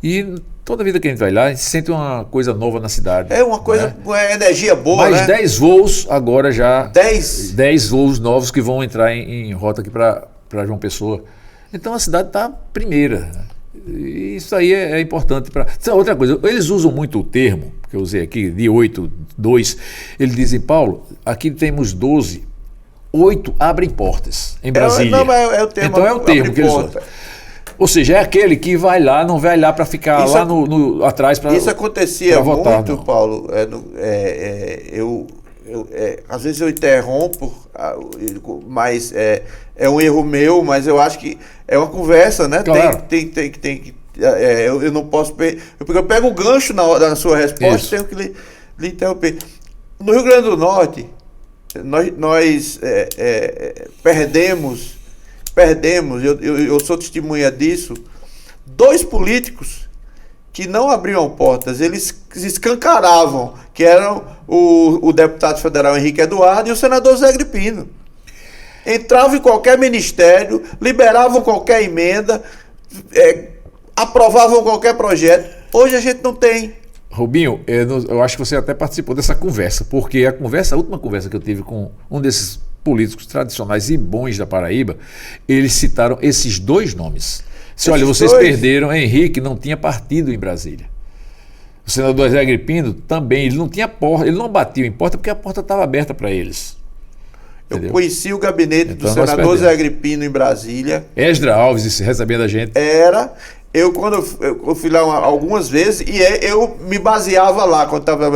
E toda vida que a gente vai lá, a gente sente uma coisa nova na cidade. É uma coisa, uma energia boa, mais né? 10 voos agora já. 10 voos novos que vão entrar em rota aqui para João Pessoa. Então a cidade está primeira. E isso aí é importante para. Outra coisa, eles usam muito o termo, que eu usei aqui, de 8, 2. Eles dizem, Paulo, aqui temos 12. 8 abrem portas em Brasília. É o termo. Então é o termo que eles usam. Ou seja, é aquele que vai lá, não vai lá para ficar lá atrás para votar. Isso acontecia muito, Paulo. Às vezes eu interrompo, mas é um erro meu, mas eu acho que é uma conversa, né? Claro. Eu não posso... Porque eu pego o gancho na sua resposta e tenho que lhe interromper. No Rio Grande do Norte, nós perdemos, eu sou testemunha disso, 2 políticos que não abriam portas, eles escancaravam, que eram o deputado federal Henrique Eduardo e o senador Zé Agripino. Entravam em qualquer ministério, liberavam qualquer emenda, aprovavam qualquer projeto. Hoje a gente não tem. Rubinho, eu acho que você até participou dessa conversa, porque a última conversa que eu tive com um desses políticos tradicionais e bons da Paraíba, eles citaram esses 2 nomes. Olha, vocês perderam, Henrique não tinha partido em Brasília. O senador Zé Agripino também, ele não tinha porta, ele não bateu em porta porque a porta estava aberta para eles. Eu conheci o gabinete do senador Zé Agripino em Brasília. Esdra Alves recebendo a gente. Quando eu fui lá algumas vezes e eu me baseava lá quando estava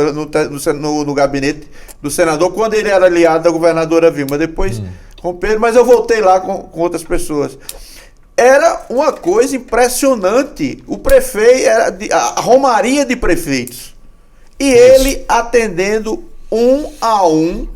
no gabinete do senador, quando ele era aliado da governadora Vilma. Depois romperam, mas eu voltei lá com outras pessoas. Era uma coisa impressionante. O prefeito, a romaria de prefeitos. E ele atendendo um a um,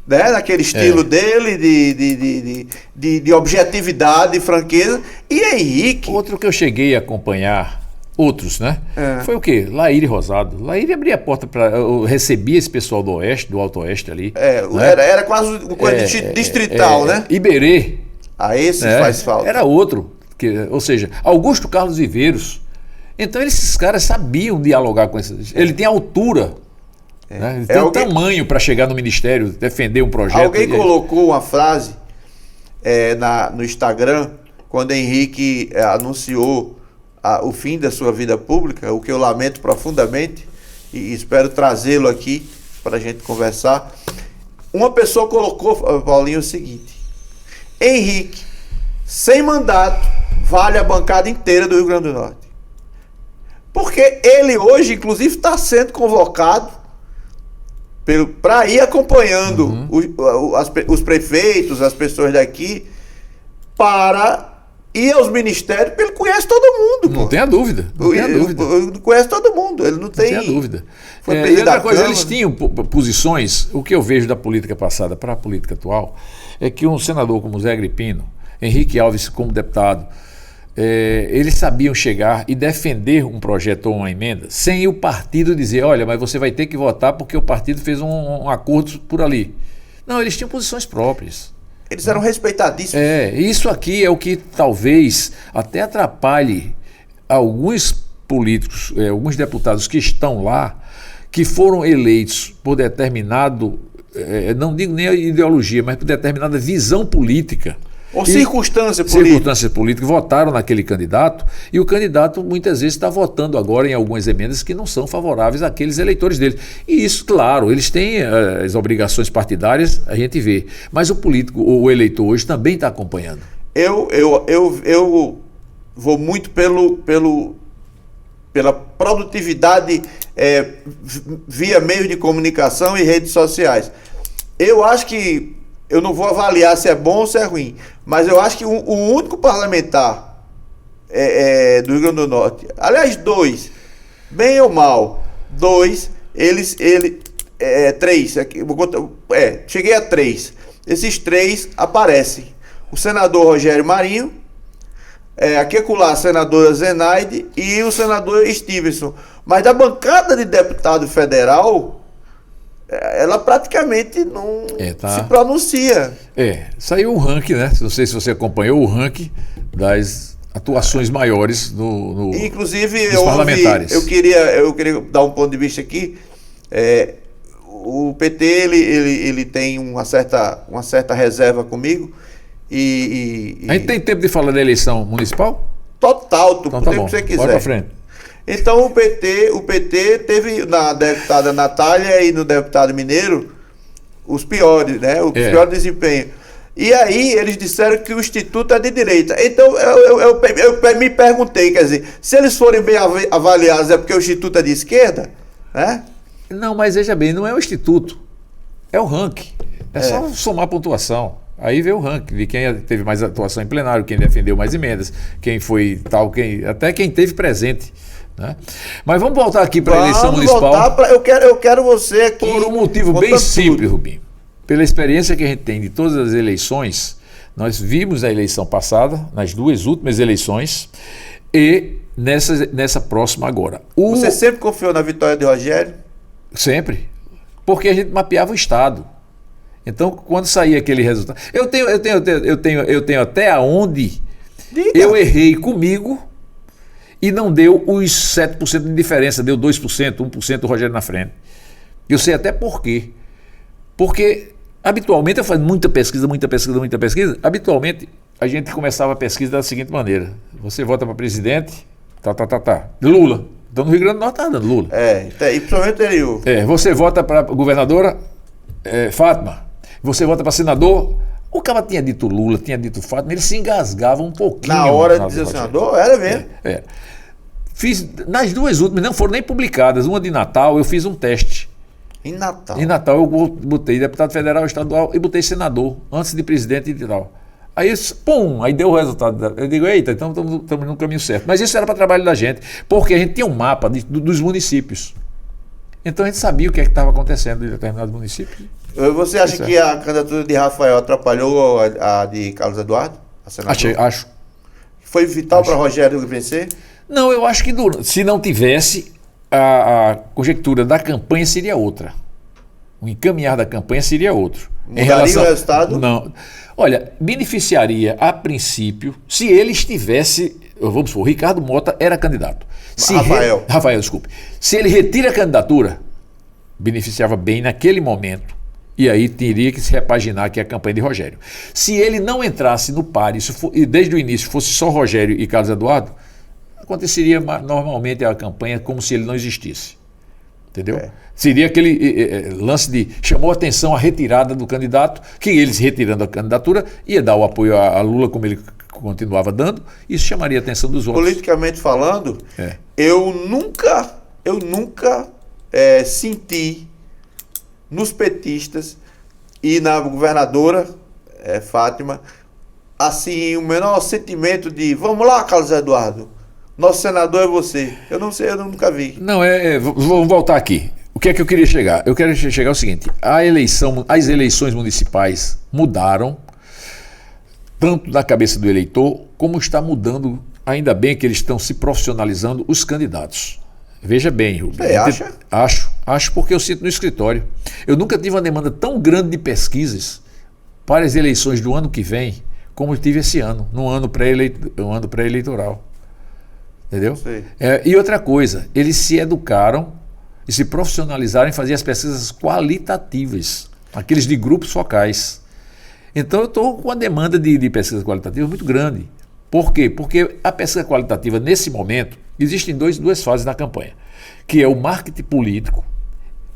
né, naquele estilo dele, de objetividade, de franqueza. E Henrique... Outro que eu cheguei a acompanhar, outros, né? Foi o quê? Laíre Rosado. Laíre abria a porta para... Eu recebia esse pessoal do Oeste, do Alto Oeste ali. Né? Era quase uma coisa distrital, né? Iberê. Esse faz falta. Era outro. Ou seja, Augusto Carlos Viveiros. Então esses caras sabiam dialogar com esses... Ele tem altura... Ele tem um tamanho para chegar no ministério, defender um projeto. Alguém colocou uma frase no Instagram, quando Henrique anunciou o fim da sua vida pública, o que eu lamento profundamente, e espero trazê-lo aqui para a gente conversar. Uma pessoa colocou, Paulinho, o seguinte: Henrique, sem mandato, vale a bancada inteira do Rio Grande do Norte. Porque ele hoje, inclusive, está sendo convocado para ir acompanhando os prefeitos, as pessoas daqui, para ir aos ministérios, porque ele conhece todo mundo. Não tenha dúvida. Ele conhece todo mundo, ele não tem... Não tenha dúvida. E outra coisa, eles tinham posições, o que eu vejo da política passada para a política atual, é que um senador como Zé Agripino, Henrique Alves como deputado, eles sabiam chegar e defender um projeto ou uma emenda sem o partido dizer, olha, mas você vai ter que votar porque o partido fez um acordo por ali. Não, eles tinham posições próprias. Eles eram respeitadíssimos. Isso aqui é o que talvez até atrapalhe alguns políticos, alguns deputados que estão lá, que foram eleitos por determinado, não digo nem a ideologia, mas por determinada visão política. Ou circunstância política. Circunstâncias políticas, votaram naquele candidato e o candidato muitas vezes está votando agora em algumas emendas que não são favoráveis àqueles eleitores dele. E isso, claro, eles têm as obrigações partidárias, a gente vê. Mas o político, o eleitor hoje também está acompanhando. Eu vou muito pela produtividade via meios de comunicação e redes sociais. Eu acho que, eu não vou avaliar se é bom ou se é ruim, mas eu acho que o único parlamentar do Rio Grande do Norte, aliás, dois, bem ou mal, três, cheguei a três. Esses três aparecem. O senador Rogério Marinho, aqui acolá a senadora Zenaide e o senador Stevenson. Mas da bancada de deputado federal, ela praticamente não se pronuncia. Saiu o ranking, né? Não sei se você acompanhou o ranking das atuações maiores inclusive, dos parlamentares. Eu queria dar um ponto de vista aqui. O PT ele tem uma certa reserva comigo. A gente tem tempo de falar da eleição municipal? Total, então, o tempo que você quiser. Bora pra frente. Então o PT teve na deputada Natália e no deputado Mineiro os piores, né? Os piores desempenhos. E aí eles disseram que o Instituto é de direita. Então eu me perguntei, quer dizer, se eles forem bem avaliados é porque o Instituto é de esquerda, né? Não, mas veja bem, não é o Instituto, é o ranking. É só somar pontuação. Aí vê o ranking de quem teve mais atuação em plenário, quem defendeu mais emendas, quem foi tal, até quem teve presente. Né? Mas vamos voltar aqui para a eleição municipal. Eu quero você aqui. Por um motivo bem simples, Rubinho. Pela experiência que a gente tem de todas as eleições, nós vimos a eleição passada, nas duas últimas eleições, e nessa próxima agora. Você sempre confiou na vitória de Rogério? Sempre. Porque a gente mapeava o Estado. Então, quando saía aquele resultado... Eu tenho até aonde eu errei comigo e não deu os 7% de diferença, deu 2%, 1% o Rogério na frente. Eu sei até por quê. Porque, habitualmente, eu faço muita pesquisa. Habitualmente, a gente começava a pesquisa da seguinte maneira. Você vota para presidente, Lula. Então, no Rio Grande do Norte está dando Lula. E principalmente interior. Você vota para governadora, Fátima. Você vota para senador, o cara tinha dito Lula, tinha dito Fátima, ele se engasgava um pouquinho. Na hora de dizer senador, era mesmo. Fiz, nas duas últimas, não foram nem publicadas, uma de Natal, eu fiz um teste. Em Natal? Em Natal eu botei deputado federal, estadual e botei senador, antes de presidente e tal. Aí, aí deu o resultado. Eu digo, eita, então estamos no caminho certo. Mas isso era para trabalho da gente, porque a gente tinha um mapa dos municípios. Então a gente sabia o que estava acontecendo em determinados municípios. Você acha que a candidatura de Rafael atrapalhou a de Carlos Eduardo? Acho. Foi vital para Rogério vencer? Não, eu acho que se não tivesse, a conjectura da campanha seria outra. O encaminhar da campanha seria outro. Mudaria o resultado? Não. Olha, beneficiaria a princípio se ele estivesse... Vamos supor, o Ricardo Mota era candidato. Rafael, desculpe. Se ele retira a candidatura, beneficiava bem naquele momento. E aí teria que se repaginar aqui a campanha de Rogério. Se ele não entrasse no par e desde o início fosse só Rogério e Carlos Eduardo, aconteceria normalmente a campanha como se ele não existisse. Entendeu? Seria aquele lance de chamou a atenção a retirada do candidato, que eles retirando a candidatura ia dar o apoio a Lula como ele continuava dando, isso chamaria a atenção dos outros. Politicamente falando, eu nunca senti nos petistas e na governadora Fátima assim o menor sentimento de vamos lá, Carlos Eduardo, nosso senador é você. Eu não sei, eu nunca vi. Não, vamos voltar aqui. O que é que eu queria chegar? Eu quero chegar ao seguinte: as eleições municipais mudaram tanto na cabeça do eleitor, como está mudando, ainda bem que eles estão se profissionalizando, os candidatos. Veja bem, Rubem. Você acha? Acho porque eu sinto no escritório. Eu nunca tive uma demanda tão grande de pesquisas para as eleições do ano que vem, como eu tive esse ano, um ano pré-eleitoral. Entendeu? E outra coisa, eles se educaram e se profissionalizaram em fazer as pesquisas qualitativas, aqueles de grupos focais. Então eu estou com uma demanda de pesquisa qualitativa muito grande. Por quê? Porque a pesquisa qualitativa, nesse momento, existem duas fases na campanha, que é o marketing político,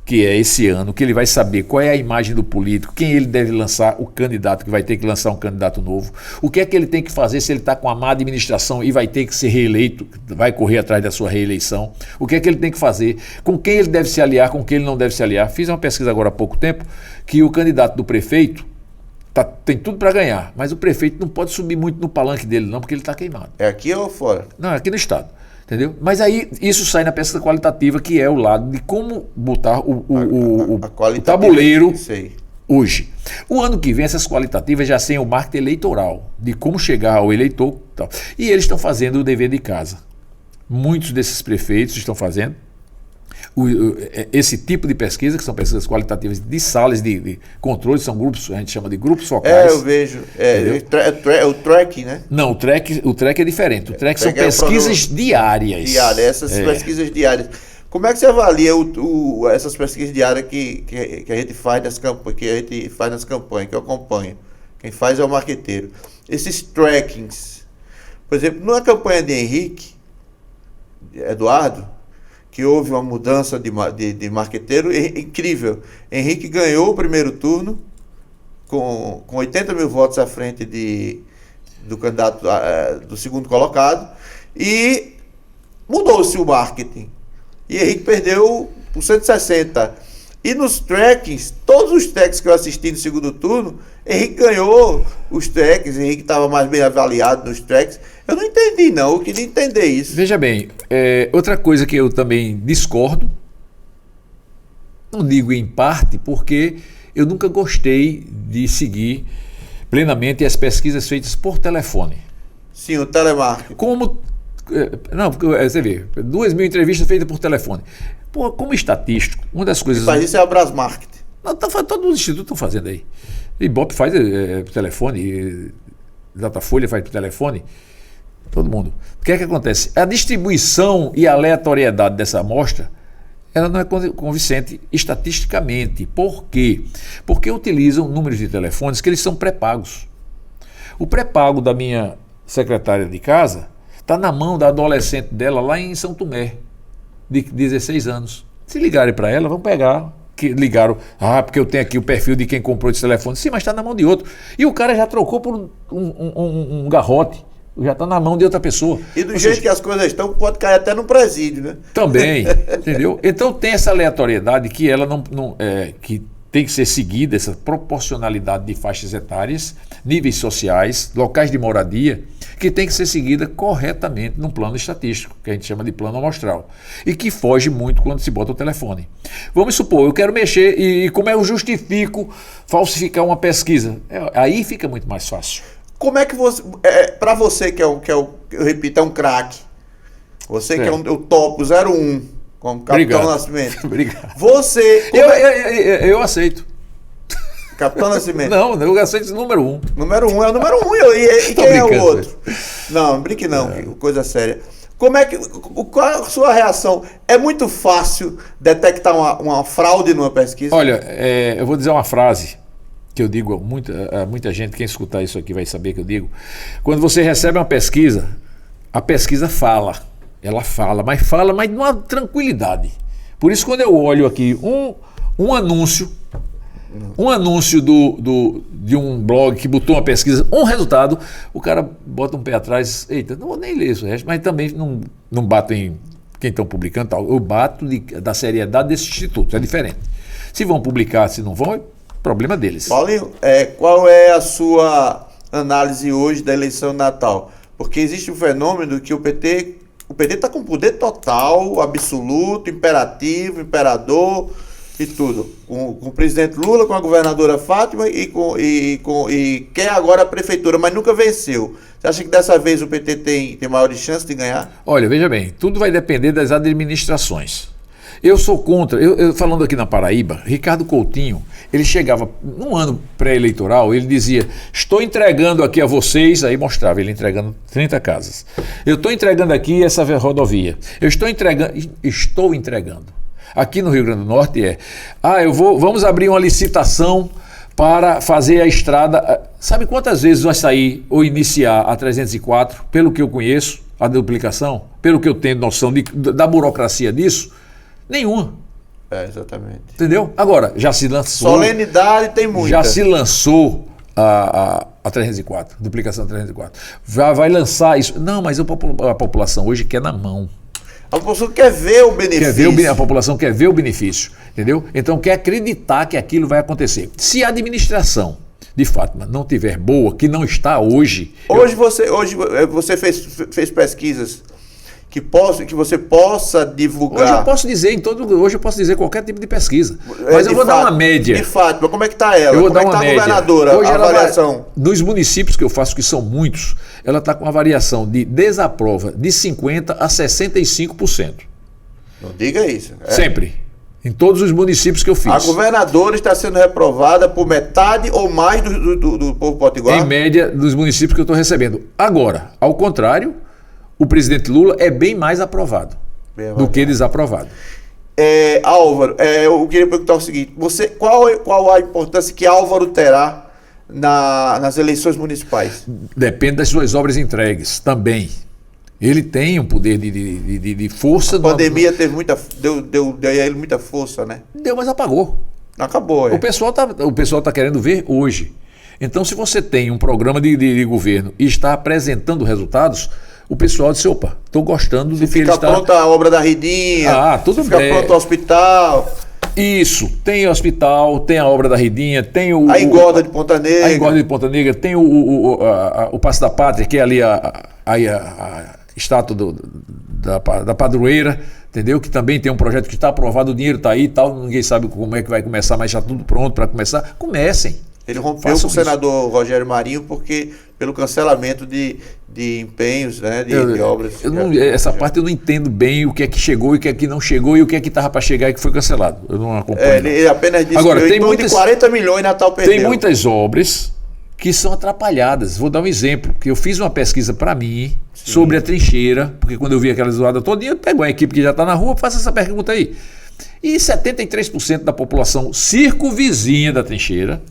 que é esse ano, que ele vai saber qual é a imagem do político, quem ele deve lançar, o candidato, que vai ter que lançar um candidato novo, o que é que ele tem que fazer se ele está com a má administração e vai ter que ser reeleito, vai correr atrás da sua reeleição, o que é que ele tem que fazer, com quem ele deve se aliar, com quem ele não deve se aliar. Fiz uma pesquisa agora há pouco tempo que o candidato do prefeito tem tudo para ganhar, mas o prefeito não pode subir muito no palanque dele não, porque ele está queimado. É aqui ou fora? Não, é aqui no estado. Entendeu? Mas aí isso sai na pesquisa qualitativa, que é o lado de como botar o tabuleiro hoje. O ano que vem, essas qualitativas já têm o marketing eleitoral, de como chegar ao eleitor e tal. E eles estão fazendo o dever de casa. Muitos desses prefeitos estão fazendo esse tipo de pesquisa, que são pesquisas qualitativas de salas de controle, são grupos, a gente chama de grupos focais. Eu vejo. O tracking, né? Não, o track é diferente. O track são pesquisas diárias. Essas pesquisas diárias. Como é que você avalia essas pesquisas diárias que a gente faz nas campanhas, que eu acompanho? Quem faz é o marqueteiro. Esses trackings. Por exemplo, numa campanha de Henrique, Eduardo, que houve uma mudança de marqueteiro incrível. Henrique ganhou o primeiro turno com 80 mil votos à frente do candidato do segundo colocado e mudou-se o marketing. E Henrique perdeu por 160. E nos trackings, todos os tracks que eu assisti no segundo turno, Henrique ganhou os tracks, Henrique estava mais bem avaliado nos tracks. Eu não entendi, não. Eu queria entender isso. Veja bem, outra coisa que eu também discordo, não digo em parte, porque eu nunca gostei de seguir plenamente as pesquisas feitas por telefone. Sim, o telemarketing. Não, porque você vê, 2.000 entrevistas feitas por telefone. Pô, como estatístico, uma das coisas... Mas isso é a Brasmarket. Não, todos os institutos estão fazendo aí. Ibope faz por telefone, Datafolha faz por telefone, todo mundo. O que é que acontece? A distribuição e a aleatoriedade dessa amostra, ela não é convincente estatisticamente. Por quê? Porque utilizam números de telefones que eles são pré-pagos. O pré-pago da minha secretária de casa está na mão da adolescente dela lá em São Tomé, de 16 anos. Se ligarem para ela, vão pegar. Que ligaram, porque eu tenho aqui o perfil de quem comprou esse telefone. Sim, mas está na mão de outro. E o cara já trocou por um garrote. Já está na mão de outra pessoa. E do jeito que as coisas estão, pode cair até no presídio, né? Também, entendeu? Então tem essa aleatoriedade que ela que tem que ser seguida, essa proporcionalidade de faixas etárias, níveis sociais, locais de moradia, que tem que ser seguida corretamente num plano estatístico, que a gente chama de plano amostral, e que foge muito quando se bota o telefone. Vamos supor, eu quero mexer e como eu justifico falsificar uma pesquisa? Aí fica muito mais fácil. Como é que você, para você eu repito, é um craque, você certo. Que é o top 01, como Capitão Nascimento. Obrigado. Você... Eu aceito. Capitão Nascimento. Não, eu aceito o número 1. Número 1 é o número 1. E quem é o outro? Não, brinque não, coisa séria. Qual é a sua reação? É muito fácil detectar uma fraude numa pesquisa? Olha, eu vou dizer uma frase que eu digo a muita gente, quem escutar isso aqui vai saber que eu digo. Quando você recebe uma pesquisa, a pesquisa fala. Ela fala, mas numa tranquilidade. Por isso, quando eu olho aqui um anúncio de um blog que botou uma pesquisa, um resultado, o cara bota um pé atrás, eita, não vou nem ler isso, mas também não bato em quem estão publicando, tal. Eu bato da seriedade desse instituto, é diferente. Se vão publicar, se não vão, é problema deles. Paulinho, qual é a sua análise hoje da eleição de Natal? Porque existe um fenômeno que o PT está com poder total, absoluto, imperativo, imperador e tudo. Com o presidente Lula, com a governadora Fátima e quer agora a prefeitura, mas nunca venceu. Você acha que dessa vez o PT tem maiores chances de ganhar? Olha, veja bem, tudo vai depender das administrações. Eu sou contra, falando aqui na Paraíba, Ricardo Coutinho, ele chegava, num ano pré-eleitoral, ele dizia, estou entregando aqui a vocês, aí mostrava ele entregando 30 casas. Eu estou entregando aqui essa rodovia. Eu estou entregando. Aqui no Rio Grande do Norte vamos abrir uma licitação para fazer a estrada. Sabe quantas vezes vai sair ou iniciar a 304, pelo que eu conheço, a duplicação, pelo que eu tenho noção da burocracia disso? Nenhuma. Exatamente. Entendeu? Agora, já se lançou. Solenidade tem muita. Já se lançou a 304, duplicação 304. Vai lançar isso. Não, mas a população hoje quer na mão. A população quer ver o benefício. A população quer ver o benefício, entendeu? Então quer acreditar que aquilo vai acontecer. Se a administração de Fátima não tiver boa, que não está hoje... Hoje você fez pesquisas que você possa divulgar. Hoje eu posso dizer qualquer tipo de pesquisa. Mas eu vou dar uma média. De Fátima, como é que está ela? Eu vou como dar é que está a média. governadora? Hoje a avaliação? Nos municípios que eu faço, que são muitos, ela está com uma variação de desaprova de 50% a 65%. Não diga isso. Sempre. Em todos os municípios que eu fiz. A governadora está sendo reprovada por metade ou mais do povo potiguar? Em média, dos municípios que eu estou recebendo. Agora, ao contrário, o presidente Lula é bem mais aprovado do que desaprovado. Álvaro, eu queria perguntar o seguinte: qual a importância que Álvaro terá nas eleições municipais? Depende das suas obras entregues também. Ele tem um poder de força. A pandemia deu a ele muita força, né? Deu, mas apagou. Acabou, O pessoal tá querendo ver hoje. Então, se você tem um programa de governo e está apresentando resultados, o pessoal disse, opa, estou gostando do que ele está... Fica pronta a obra da Ridinha, tudo fica bem. pronto o hospital. Isso, tem o hospital, tem a obra da Ridinha, tem a engorda de Ponta Negra. A engorda de Ponta Negra, tem o Paço da Pátria, que é ali a estátua da padroeira, entendeu? Que também tem um projeto que está aprovado, o dinheiro está aí e tal, ninguém sabe como é que vai começar, mas já tudo pronto para começar. Comecem. Ele rompeu com o senador Rogério Marinho pelo cancelamento de empenhos, né, de obras. Essa parte eu não entendo bem o que é que chegou e o que é que não chegou e o que é que estava para chegar e que foi cancelado. Eu não acompanho. Ele apenas disse agora, que de 40 milhões Natal perdeu. Tem muitas obras que são atrapalhadas. Vou dar um exemplo, que eu fiz uma pesquisa para mim sobre a trincheira, porque quando eu vi aquela zoada todinha, eu pego uma equipe que já está na rua, faço essa pergunta aí. E 73% da população circunvizinha da trincheira,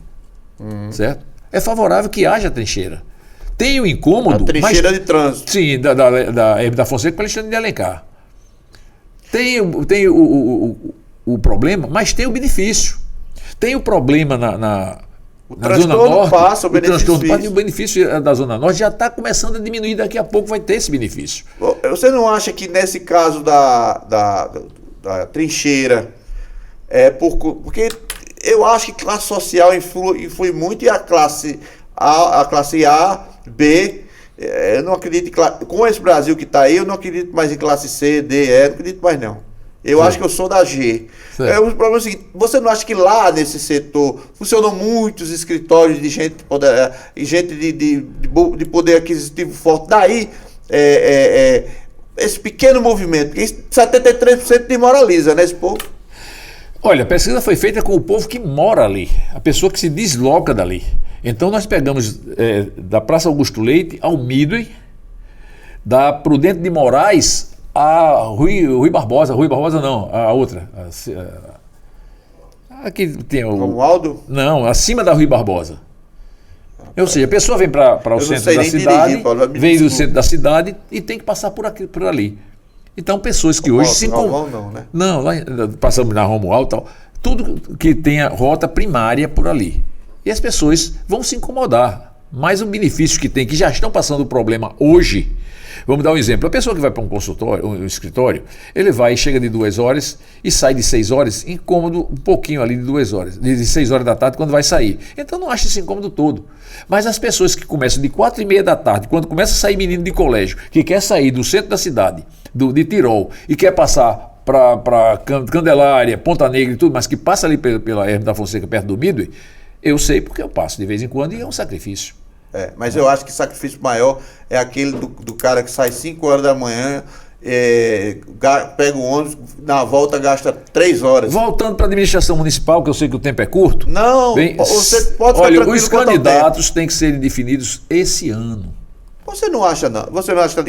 certo? É favorável que haja trincheira. Tem o incômodo... A trincheira de trânsito. Sim, da Hermes da Fonseca para Alexandre de Alencar. Tem o problema, mas tem o benefício. Tem o problema na Zona Norte. Passa, o benefício. E o benefício da Zona Norte já está começando a diminuir, daqui a pouco vai ter esse benefício. Você não acha que nesse caso da trincheira, porque eu acho que classe social influi muito e a classe A, B, eu não acredito com esse Brasil que está aí, eu não acredito mais em classe C, D, E, não acredito mais não. Eu acho que eu sou da G. O problema é o seguinte, você não acha que lá nesse setor funcionam muitos escritórios de gente de poder aquisitivo forte? Daí, esse pequeno movimento, que 73% desmoraliza, né, esse povo? Olha, a pesquisa foi feita com o povo que mora ali, a pessoa que se desloca dali. Então nós pegamos da Praça Augusto Leite ao Midway, da Prudente de Moraes a Rui Barbosa não, a outra. Aqui tem o... Romualdo? Não, acima da Rui Barbosa. Ou seja, a pessoa vem para o centro da cidade, vem do centro da cidade e tem que passar por ali. Então, pessoas que hoje se incomodam. Não, né? Não, lá passamos na Romualdo e tal. Tudo que tenha rota primária por ali. E as pessoas vão se incomodar. Mas o benefício que tem, que já estão passando o problema hoje. Vamos dar um exemplo. A pessoa que vai para um consultório, um escritório, ele vai e chega de 2 horas e sai de 6 horas, incômodo um pouquinho ali de 2 horas, de 6 horas da tarde quando vai sair. Então não acha esse incômodo todo. Mas as pessoas que começam de 4h30 da tarde, quando começa a sair menino de colégio, que quer sair do centro da cidade, de Tirol, e quer passar para Candelária, Ponta Negra e tudo, mas que passa ali pela Hermes da Fonseca, perto do Midway, eu sei porque eu passo de vez em quando e é um sacrifício. Mas eu acho que o sacrifício maior é aquele do cara que sai 5 horas da manhã, pega o ônibus, na volta gasta 3 horas. Voltando para a administração municipal, que eu sei que o tempo é curto. Não, você pode ficar olha, os candidatos têm que serem definidos esse ano. Você não acha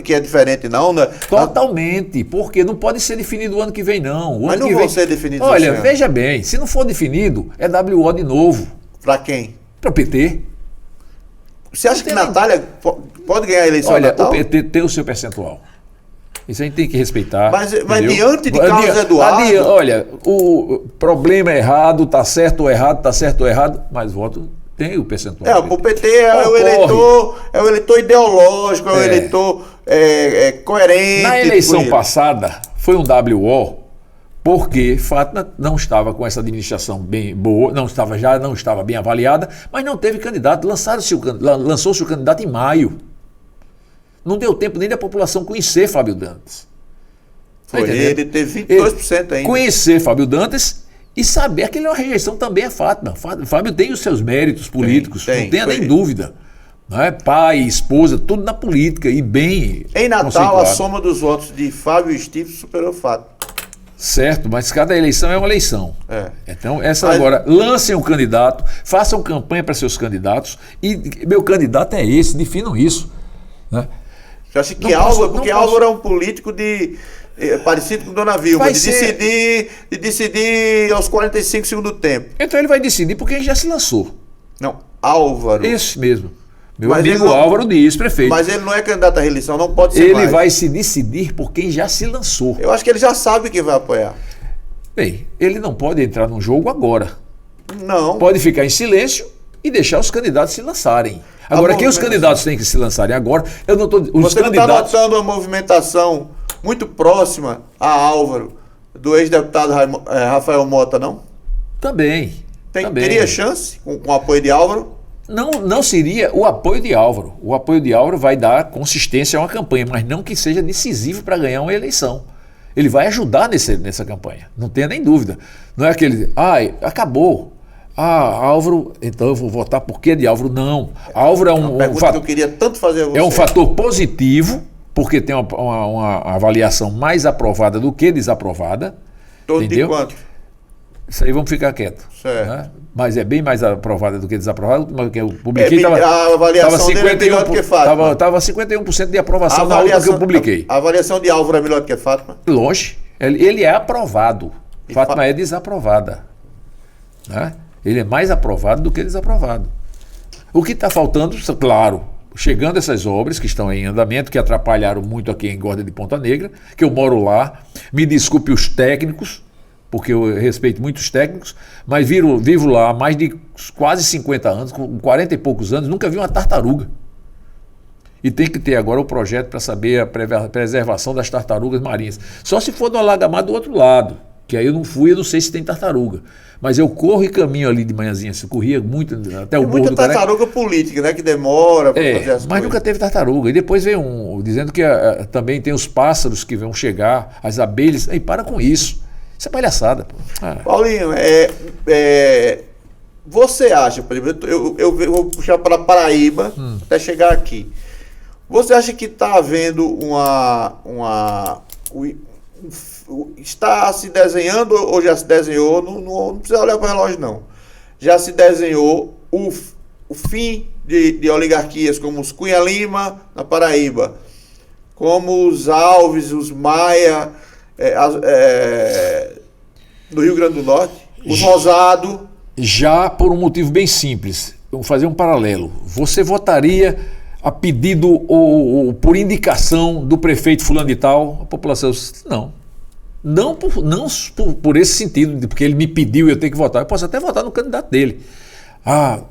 que é diferente não, né? Totalmente, porque não pode ser definido o ano que vem não. Mas não vão ser definidos. Olha, veja bem, se não for definido, é WO de novo. Para quem? Para o PT. Você acha que Natália pode ganhar a eleição? Olha, Natal? o PT tem o seu percentual. Isso a gente tem que respeitar. Mas entendeu? diante de Carlos Eduardo... Olha, o problema é errado, está certo ou errado, mas voto tem o percentual. O PT é o eleitor ideológico, é o eleitor coerente. Na eleição passada, foi um WO, porque Fátima não estava com essa administração bem boa, não estava bem avaliada, mas não teve candidato. Lançou-se o candidato em maio. Não deu tempo nem da população conhecer Fábio Dantas. Ele teve 22% ainda. Conhecer Fábio Dantas e saber que ele é uma rejeição também a Fátima. Fábio tem os seus méritos políticos, não tenha nem dúvida. Não é? Pai, esposa, tudo na política e bem. Em Natal, a soma dos votos de Fábio e Steve superou Fátima. Certo, mas cada eleição é uma eleição. Então, agora, lancem um candidato, façam campanha para seus candidatos e meu candidato é esse, definam isso. Né? Eu acho que Álvaro é um político parecido com Dona Vilma, de decidir aos 45 segundos do tempo. Então ele vai decidir porque ele já se lançou. Não, Álvaro. Esse mesmo. Meu amigo Álvaro Dias, prefeito. Mas ele não é candidato à reeleição, não pode ser Ele mais. vai se decidir por quem já se lançou. Eu acho que ele já sabe quem vai apoiar. Bem, ele não pode entrar num jogo agora. Não. Pode ficar em silêncio e deixar os candidatos se lançarem. Agora, quem os candidatos têm que se lançarem agora, eu não estou... Você não está notando uma movimentação muito próxima a Álvaro, do ex-deputado Rafael Mota, não? Também. Teria chance com o apoio de Álvaro? Não seria o apoio de Álvaro. O apoio de Álvaro vai dar consistência a uma campanha, mas não que seja decisivo para ganhar uma eleição. Ele vai ajudar nessa campanha, não tenha nem dúvida. Não é aquele, acabou. Álvaro, então eu vou votar por quê de Álvaro? Não. Álvaro é um fator que eu queria tanto fazer a você. É um fator positivo, porque tem uma avaliação mais aprovada do que desaprovada. Entendeu? De quanto? Isso aí vamos ficar quieto. Certo. Né? Mas é bem mais aprovada do que desaprovada, porque eu publiquei. A avaliação dele é melhor do que Fátima. Estava 51% de aprovação na hora que eu publiquei. A avaliação de Álvaro é melhor do que Fátima? Longe. Ele é aprovado. Fátima é desaprovada. Né? Ele é mais aprovado do que desaprovado. O que está faltando, claro, chegando essas obras que estão em andamento, que atrapalharam muito aqui em Gorda de Ponta Negra, que eu moro lá, me desculpe os técnicos, porque eu respeito muitos técnicos, mas vivo lá há mais de quase 50 anos, com 40 e poucos anos, nunca vi uma tartaruga. E tem que ter agora o projeto para saber a preservação das tartarugas marinhas. Só se for do alagamar do outro lado, que aí eu não sei se tem tartaruga. Mas eu corro e caminho ali de manhãzinha, eu corria muito até o Morro do Careca. Muita tartaruga política, né? Que demora para fazer as coisas. Mas nunca teve tartaruga. E depois veio dizendo que também tem os pássaros que vão chegar, as abelhas. Ei, para com isso. Isso é palhaçada. Pô. Paulinho, você acha, por exemplo, eu vou puxar para Paraíba até chegar aqui. Você acha que está havendo está se desenhando ou já se desenhou, não precisa olhar para o relógio não, já se desenhou o fim de oligarquias como os Cunha Lima na Paraíba, como os Alves, os Maia do Rio Grande do Norte, os Rosado? Já por um motivo bem simples, vamos fazer um paralelo. Você votaria a pedido ou por indicação do prefeito fulano de tal? A população não por esse sentido, porque ele me pediu e eu tenho que votar. Eu posso até votar no candidato dele.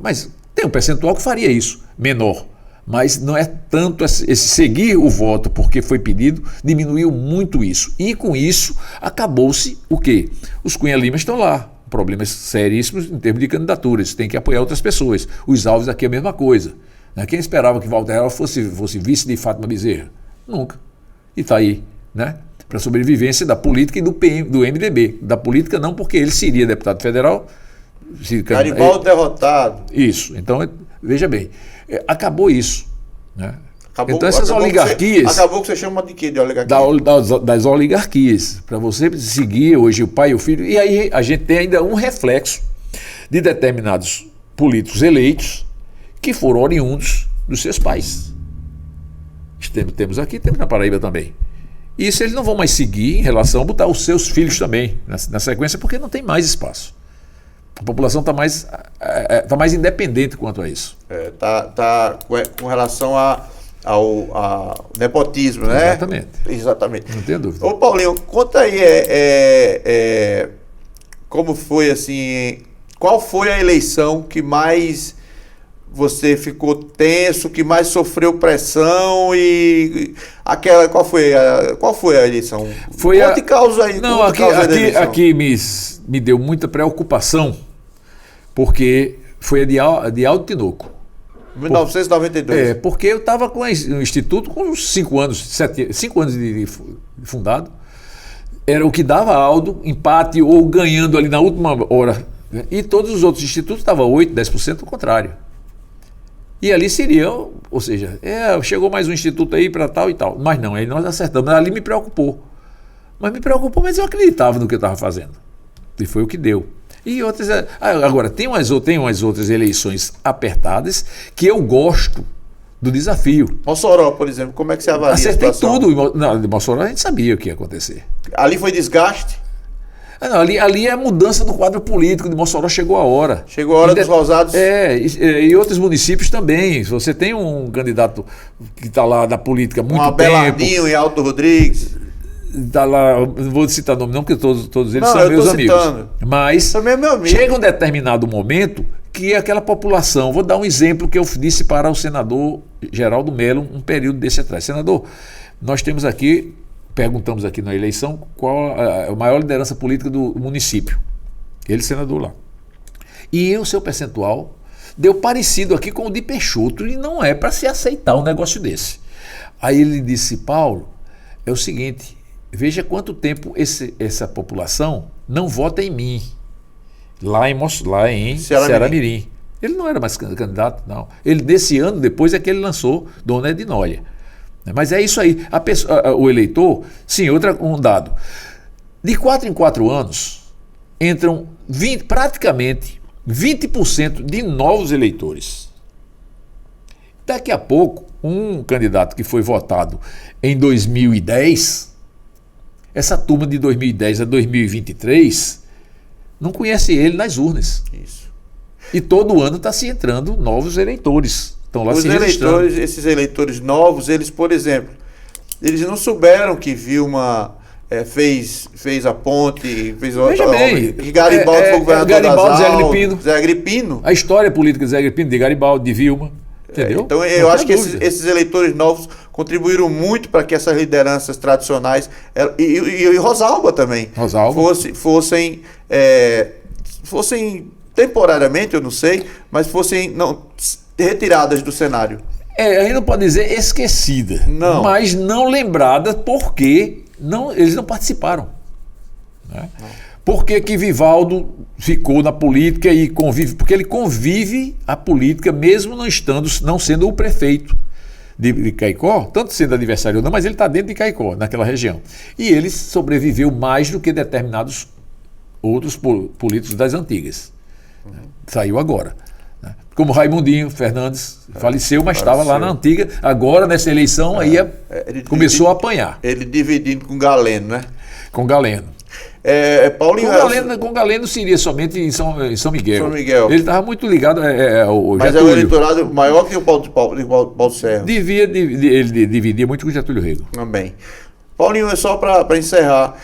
Mas tem um percentual que faria isso, menor. Mas não é tanto esse seguir o voto porque foi pedido, diminuiu muito isso. E com isso acabou-se o quê? Os Cunha Lima estão lá. Problemas seríssimos em termos de candidaturas. Tem que apoiar outras pessoas. Os Alves aqui é a mesma coisa. Quem esperava que Walter Ela fosse vice de Fátima Bezerra? Nunca. E está aí, né? Para a sobrevivência da política e do MDB. Da política não, porque ele seria deputado federal. Garibaldo derrotado. Isso. Então, veja bem, acabou isso. Né? Então essas oligarquias... Acabou que você chama de quê? De oligarquia? Das oligarquias. Para você seguir hoje o pai e o filho. E aí a gente tem ainda um reflexo de determinados políticos eleitos que foram oriundos dos seus pais. Temos aqui, temos na Paraíba também. Isso eles não vão mais seguir em relação a botar os seus filhos também na sequência, porque não tem mais espaço. A população está tá mais independente quanto a isso. Com relação ao nepotismo, né? Exatamente. Não tenho dúvida. Ô Paulinho, conta aí como foi assim, qual foi a eleição que mais você ficou tenso, que mais sofreu pressão e aquela qual foi a eleição? Conte causa aí. Não, aqui me deu muita preocupação porque foi a de Aldo Tinoco. 1992. Porque eu estava com o Instituto com uns 5 anos de fundado. Era o que dava Aldo, empate ou ganhando ali na última hora. E todos os outros institutos estavam 8%, 10% ao contrário. E ali seria, ou seja, chegou mais um instituto aí para tal e tal. Mas não, aí nós acertamos. Ali me preocupou. Mas eu acreditava no que eu estava fazendo. E foi o que deu. E outras. Agora, tem umas outras eleições apertadas que eu gosto do desafio. Mossoró, por exemplo, como é que você avalia Acertei a situação? tudo. De Mossoró a gente sabia o que ia acontecer. Ali foi desgaste? Não, ali é a mudança do quadro político. De Mossoró chegou a hora. Chegou a hora dos rosados? E outros municípios também. Se você tem um candidato que está lá da política há muito tempo. Abelardinho e Alto Rodrigues. Está lá, não vou citar nome não, porque todos eles são meus amigos. Mas também é meu amigo. Chega um determinado momento que aquela população, vou dar um exemplo que eu disse para o senador Geraldo Mello um período desse atrás. Senador, nós temos aqui, perguntamos aqui na eleição, qual a maior liderança política do município. Ele, senador lá. E o seu percentual deu parecido aqui com o de Peixoto e não é para se aceitar um negócio desse. Aí ele disse, Paulo, é o seguinte, veja quanto tempo essa população não vota em mim, lá em Ceará-Mirim. Ele não era mais candidato, não. Ele, desse ano, depois é que ele lançou Dona Edinólia. Mas é isso aí. O eleitor, sim, um dado. De 4 em 4 anos, entram praticamente 20% de novos eleitores. Daqui a pouco, um candidato que foi votado em 2010, essa turma de 2010 a 2023 não conhece ele nas urnas. Isso. E todo ano está se entrando novos eleitores. Estão lá se registrando. Esses eleitores novos, eles, por exemplo, eles não souberam que Vilma fez a ponte, fez Veja bem, que Garibaldi foi governador Garibaldi, Zé Agripino. A história política de Zé Agripino, de Garibaldi, de Vilma. Entendeu? Então eu acho que esses eleitores novos contribuíram muito para que essas lideranças tradicionais e Rosalba também fossem temporariamente, eu não sei, mas fossem retiradas do cenário. A gente não pode dizer esquecida, mas não lembrada porque eles não participaram. Né? Por que Vivaldo ficou na política e convive? Porque ele convive a política mesmo não sendo o prefeito de Caicó, tanto sendo adversário ou não, mas ele está dentro de Caicó, naquela região. E ele sobreviveu mais do que determinados outros políticos das antigas. Saiu agora. Como Raimundinho Fernandes faleceu, mas estava lá na antiga. Agora, nessa eleição, começou a apanhar. Ele dividindo com Galeno, né? Com Galeno. Paulinho com Galeno seria somente em São Miguel. São Miguel. Ele estava muito ligado ao Mas Getúlio. É o eleitorado maior que o Paulo Serra. Ele dividia muito com o Getúlio Rego. Também. Paulinho, é só para encerrar.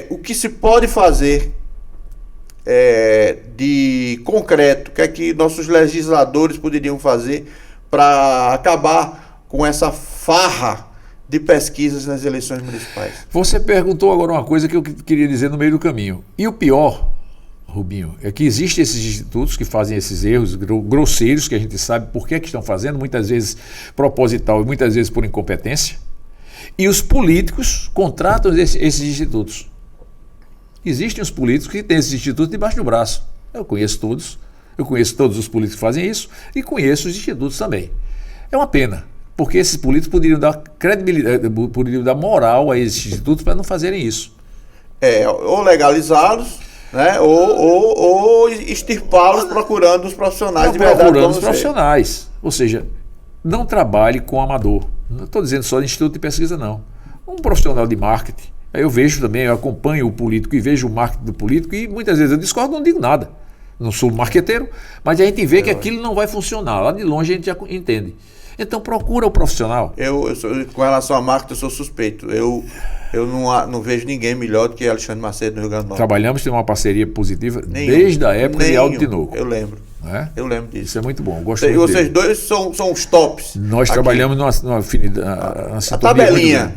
O que se pode fazer de concreto, o que é que nossos legisladores poderiam fazer para acabar com essa farra de pesquisas nas eleições municipais? Você perguntou agora uma coisa que eu queria dizer no meio do caminho. E o pior, Rubinho, é que existem esses institutos que fazem esses erros grosseiros, que a gente sabe por que estão fazendo, muitas vezes proposital e muitas vezes por incompetência. E os políticos contratam esses institutos. Existem os políticos que têm esses institutos debaixo do braço. Eu conheço todos os políticos que fazem isso e conheço os institutos também. É uma pena. Porque esses políticos poderiam dar credibilidade, poderiam dar moral a esses institutos para não fazerem isso. Ou legalizá-los, né? ou extirpá-los procurando os profissionais de verdade. Procurando os profissionais. Ou seja, não trabalhe com amador. Não estou dizendo só de instituto de pesquisa, não. Um profissional de marketing. Eu vejo também, eu acompanho o político e vejo o marketing do político e muitas vezes eu discordo, não digo nada. não sou marqueteiro, mas a gente vê que aquilo não vai funcionar. Lá de longe a gente já entende. Então procura o profissional. Com relação à marketing, eu sou suspeito. Eu não vejo ninguém melhor do que Alexandre Macedo no Rio Grande do Norte. Trabalhamos, tem uma parceria positiva desde a época de Aldo Tinoco. Eu lembro. É? Eu lembro disso. Isso é muito bom. Gosto muito vocês dele. dois são os tops. Nós aqui. Trabalhamos numa afinidade. A tabelinha.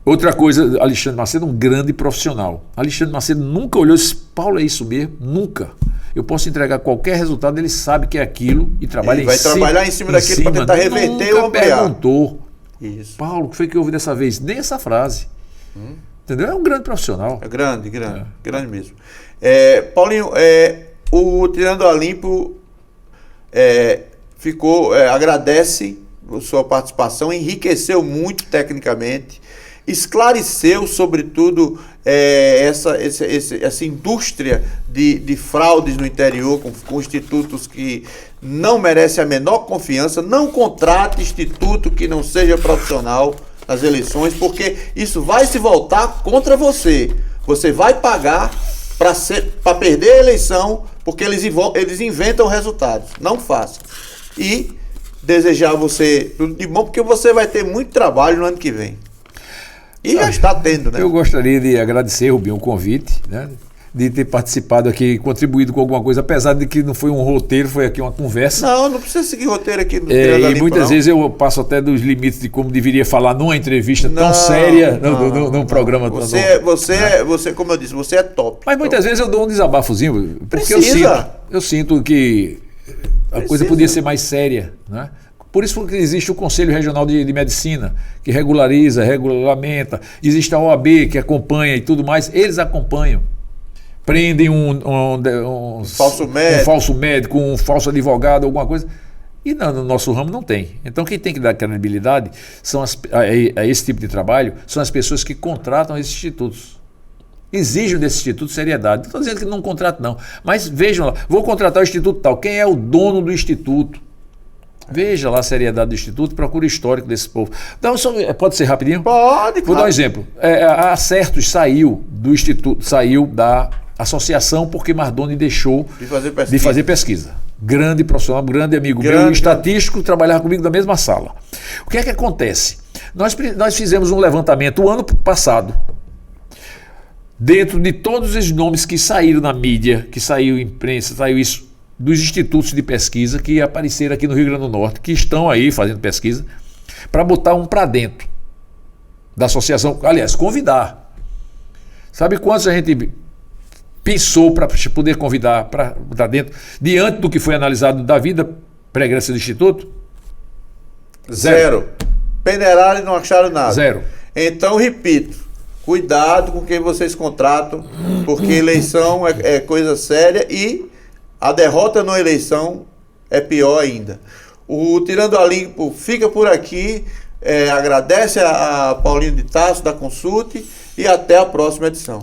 Outra coisa, Alexandre Macedo é um grande profissional. Alexandre Macedo nunca olhou e disse, Paulo, é isso mesmo? Nunca. Eu posso entregar qualquer resultado, ele sabe que é aquilo e trabalha ele vai trabalhar em cima daquilo para tentar reverter ou ampliar. Perguntou, isso. Paulo, o que foi que houve dessa vez? Nem essa frase. Entendeu? É um grande profissional. É grande mesmo. Paulinho, o Tirando a Limpo agradece a sua participação, enriqueceu muito tecnicamente, esclareceu sobretudo essa indústria de fraudes no interior com institutos que não merecem a menor confiança. Não contrate instituto que não seja profissional nas eleições, porque isso vai se voltar contra você. Você vai pagar para perder a eleição, porque eles inventam resultados. Não faça. E desejar a você tudo de bom, porque você vai ter muito trabalho no ano que vem. E já está tendo, né? Eu gostaria de agradecer, Rubinho, o convite, né? De ter participado aqui, contribuído com alguma coisa, apesar de que não foi um roteiro, foi aqui uma conversa. Não precisa seguir roteiro aqui no E muitas vezes eu passo até dos limites de como deveria falar numa entrevista tão séria, num programa tão... Você, como eu disse, você é top. Mas muitas vezes eu dou um desabafozinho, porque eu sinto que a coisa podia ser mais séria, né? Por isso que existe o Conselho Regional de Medicina, que regulamenta, existe a OAB que acompanha e tudo mais, eles acompanham. Prendem um falso médico, um falso advogado, alguma coisa. E no nosso ramo não tem. Então quem tem que dar credibilidade a esse tipo de trabalho são as pessoas que contratam esses institutos. Exigem desse instituto seriedade. Não estou dizendo que não contratam, não. Mas vejam lá, vou contratar o instituto tal. Quem é o dono do instituto? Veja lá a seriedade do instituto, procura o histórico desse povo. Então, pode ser rapidinho? Pode. Vou dar um exemplo. A Acertos saiu do instituto, saiu da associação porque Mardoni deixou de fazer pesquisa. Grande profissional, grande amigo meu, estatístico, trabalhava comigo na mesma sala. O que é que acontece? Nós fizemos um levantamento o ano passado, dentro de todos os nomes que saíram na mídia, que saiu imprensa, saiu isso, dos institutos de pesquisa que apareceram aqui no Rio Grande do Norte, que estão aí fazendo pesquisa, para botar um para dentro da associação, aliás, convidar. Sabe quantos a gente pensou para poder convidar para botar dentro, diante do que foi analisado da vida pregressa do Instituto? Zero. Peneiraram e não acharam nada. Zero. Então, repito, cuidado com quem vocês contratam, porque eleição é coisa séria e a derrota na eleição é pior ainda. O Tirando a Limpo fica por aqui, agradece a Paulinho de Tarso da Consulte e até a próxima edição.